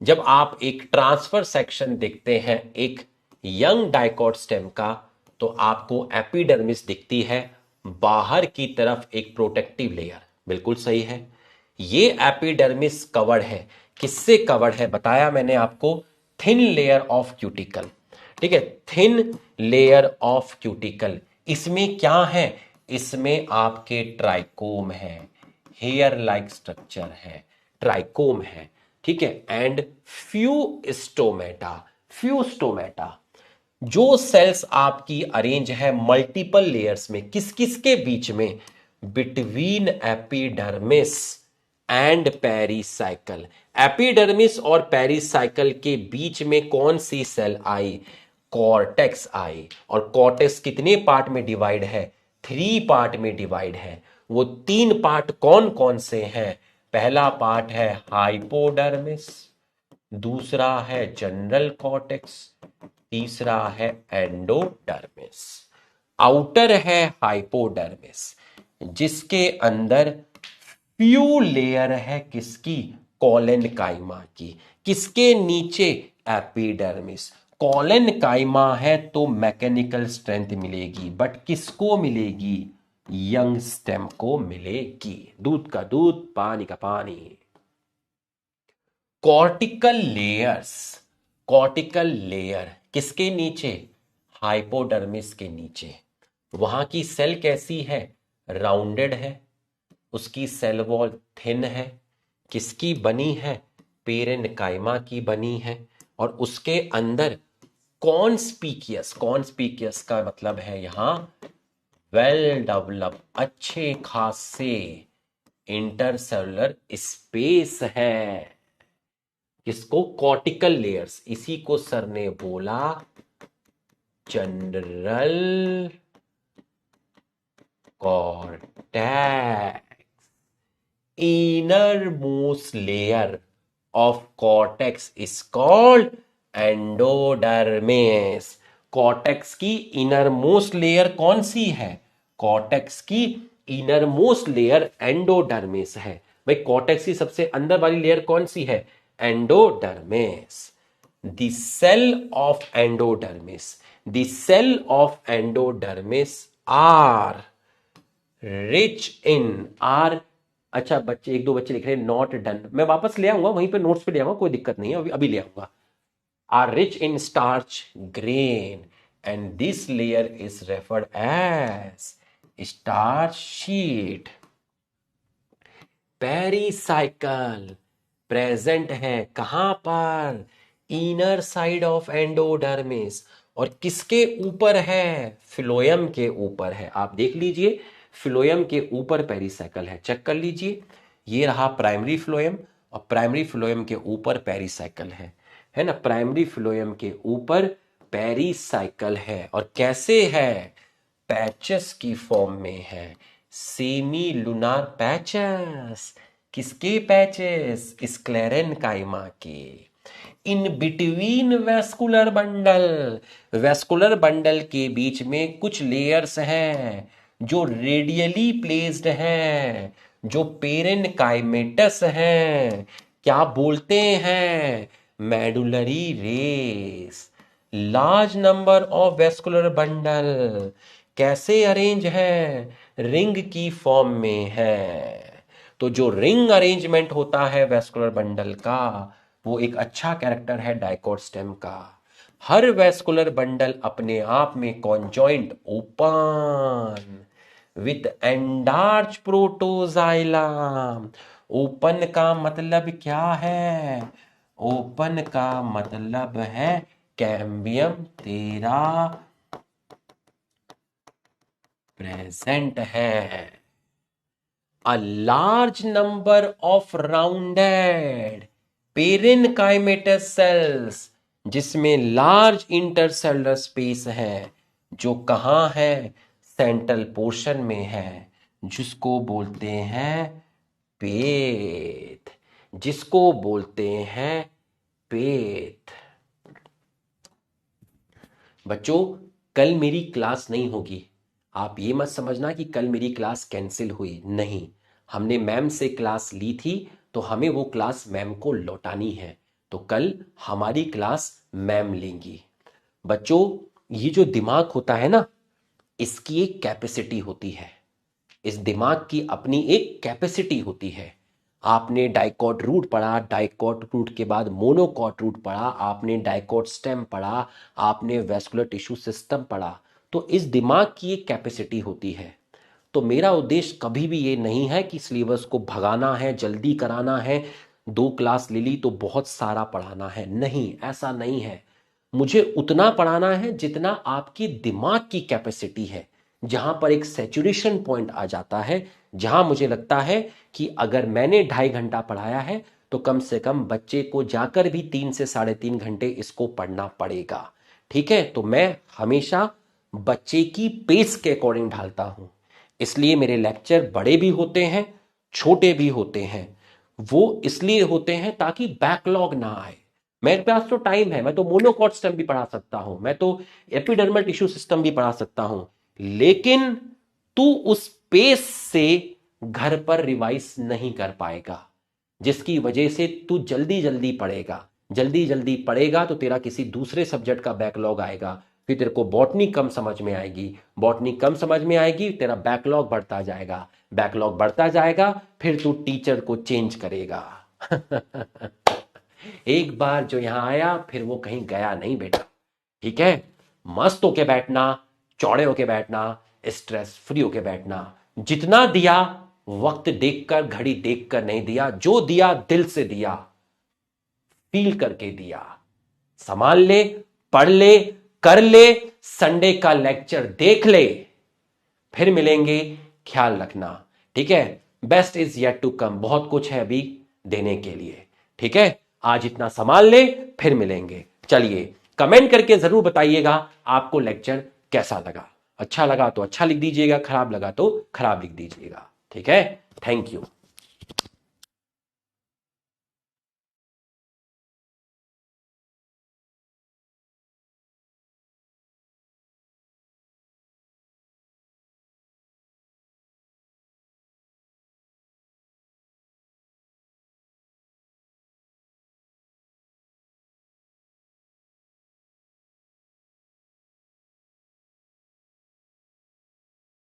जब आप एक ट्रांसफर सेक्शन देखते हैं एक यंग डाइकॉट स्टेम का, तो आपको एपिडर्मिस दिखती है, बाहर की तरफ एक प्रोटेक्टिव लेयर। बिल्कुल सही है, ये एपिडर्मिस कवर्ड है, किससे कवर्ड है बताया मैंने आपको, थिन लेयर ऑफ क्यूटिकल। ठीक है, थिन लेयर ऑफ क्यूटिकल। इसमें क्या है, इसमें आपके ट्राइकोम है, हेयर लाइक स्ट्रक्चर है, ट्राइकोम है। ठीक है, and few stomata, few stomata. जो सेल्स आपकी अरेंज है मल्टीपल लेयर्स में, किस किस के बीच में, between epidermis and pericycle. Epidermis और पेरिसाइकल के बीच में कौन सी सेल आई, कॉर्टेक्स आई। और कॉर्टेक्स कितने पार्ट में डिवाइड है, 3 पार्ट में डिवाइड है। वो 3 पार्ट कौन कौन से हैं, पहला पार्ट है हाइपोडर्मिस, दूसरा है जनरल कॉर्टेक्स, तीसरा है एंडोडर्मिस। आउटर है हाइपोडर्मिस, जिसके अंदर फ्यू लेयर है किसकी, कॉलन काइमा की। किसके नीचे, एपिडर्मिस। कॉलन काइमा है तो मैकेनिकल स्ट्रेंथ मिलेगी, बट किसको मिलेगी, यंग स्टेम को मिलेगी। दूध का दूध, पानी का पानी। कॉर्टिकल लेयर्स, कॉर्टिकल लेयर किसके नीचे, हाइपोडर्मिस के नीचे। वहां की सेल कैसी है, राउंडेड है, उसकी सेल वॉल थिन है, किसकी बनी है, पेरेन्काइमा की बनी है। और उसके अंदर कॉन्स्पिकियस, कॉन्स्पिकियस का मतलब है यहां वेल डेवलप, अच्छे खासे इंटरसेलुलर स्पेस है। किसको, कॉर्टिकल लेयर्स। इसी को सर ने बोला general cortex. Inner most layer of cortex is called endodermis. Cortex की इनर मोस्ट लेयर कौन सी है, कॉर्टेक्स की इनर मोस्ट लेयर एंडोडर्मिस है। भाई कॉर्टेक्स की सबसे अंदर वाली लेयर कौन सी है, endodermis. The cell of endodermis, the cell of endodermis are rich in, are अच्छा बच्चे, एक दो बच्चे लिख रहे हैं नॉट डन, मैं वापस ले आऊंगा, वहीं पे नोट्स पे ले आऊंगा, कोई दिक्कत नहीं है, अभी अभी ले आऊंगा। Are rich in starch grain and this layer is referred as starch sheet. Pericycle present है कहां पर, इनर साइड ऑफ एंडोडर्मिस, और किसके ऊपर है, फ्लोएम के ऊपर है। आप देख लीजिए फ्लोएम के ऊपर पेरिसाइकल है, चेक कर लीजिए, ये रहा प्राइमरी फ्लोएम, और प्राइमरी फ्लोएम के ऊपर पेरिसाइकल है ना, प्राइमरी फ्लोएम के ऊपर पेरिसाइकल है, और कैसे है, पैचेस की फॉर्म में है, सेमी लूनार पैचेस, किसके पैचेस, स्क्लेरेनकाइमा के। In between vascular bundle, vascular bundle के बीच में कुछ लेयर्स हैं जो रेडियली प्लेस्ड हैं, जो पेरेनकाइमेटस हैं, क्या बोलते हैं, medullary race. Large number of vascular bundle कैसे अरेंज है, रिंग की फॉर्म में है। तो जो रिंग अरेंजमेंट होता है वेस्कुलर बंडल का, वो एक अच्छा कैरेक्टर है डाइकोट स्टेम का। हर वेस्कुलर बंडल अपने आप में conjoint open with endarch protoxylem. Open का मतलब क्या है, ओपन का मतलब है कैम्बियम 13 प्रेजेंट है। A large number of rounded parenchymatous cells, जिसमें लार्ज इंटरसेलुलर स्पेस है, जो कहाँ है, सेंट्रल पोर्शन में है, जिसको बोलते हैं पेट, जिसको बोलते हैं पेट। बच्चों कल मेरी क्लास नहीं होगी, आप ये मत समझना कि कल मेरी क्लास कैंसिल हुई, नहीं, हमने मैम से क्लास ली थी, तो हमें वो क्लास मैम को लौटानी है, तो कल हमारी क्लास मैम लेंगी। बच्चों ये जो दिमाग होता है ना, इसकी एक कैपेसिटी होती है, इस दिमाग की अपनी एक कैपेसिटी होती है। आपने डाइकॉट रूट पढ़ा, डाइकॉट रूट के बाद मोनोकॉट रूट पढ़ा, आपने डाइकॉट स्टेम पढ़ा, आपने वेस्कुलर टिश्यू सिस्टम पढ़ा, तो इस दिमाग की एक कैपेसिटी होती है। तो मेरा उद्देश्य कभी भी ये नहीं है कि सिलेबस को भगाना है, जल्दी कराना है, 2 क्लास ले ली तो बहुत सारा पढ़ाना है, नहीं, ऐसा नहीं है। मुझे उतना पढ़ाना है जितना आपकी दिमाग की कैपेसिटी है, जहां पर एक सैचुरेशन पॉइंट आ जाता है, जहां मुझे लगता है कि अगर मैंने 2.5 घंटा पढ़ाया है तो कम से कम बच्चे को जाकर भी 3 से 3.5 घंटे इसको पढ़ना पड़ेगा। ठीक है, तो मैं हमेशा बच्चे की पेस के अकॉर्डिंग ढालता हूं, इसलिए मेरे लेक्चर बड़े भी होते हैं, छोटे भी होते हैं। वो इसलिए होते हैं ताकि बैकलॉग ना आए। मेरे पास तो टाइम है, मैं तो मोनोकॉट सिस्टम भी पढ़ा सकता हूं, मैं तो एपिडर्मल टिश्यू सिस्टम भी पढ़ा सकता हूं, लेकिन तू उस पेस से घर पर रिवाइज नहीं कर पाएगा, जिसकी वजह से तू जल्दी जल्दी पढ़ेगा, जल्दी जल्दी पढ़ेगा तो तेरा किसी दूसरे सब्जेक्ट का बैकलॉग आएगा, फिर तेरे को बॉटनी कम समझ में आएगी, बॉटनी कम समझ में आएगी, तेरा बैकलॉग बढ़ता जाएगा, बैकलॉग बढ़ता जाएगा, फिर तू टीचर को चेंज करेगा। एक बार जो यहां आया फिर वो कहीं गया नहीं बेटा। ठीक है, मस्त होके बैठना, चौड़े होके बैठना, स्ट्रेस फ्री होके बैठना, जितना दिया वक्त देखकर, घड़ी देखकर नहीं दिया, जो दिया दिल से दिया, फील करके दिया, संभाल ले, पढ़ ले, कर ले, संडे का लेक्चर देख ले, फिर मिलेंगे, ख्याल रखना। ठीक है, best is yet to come, बहुत कुछ है अभी देने के लिए। ठीक है, आज इतना संभाल ले, फिर मिलेंगे। चलिए कमेंट करके जरूर बताइएगा आपको लेक्चर कैसा लगा, अच्छा लगा तो अच्छा लिख दीजिएगा, खराब लगा तो खराब लिख दीजिएगा। ठीक है, थैंक यू।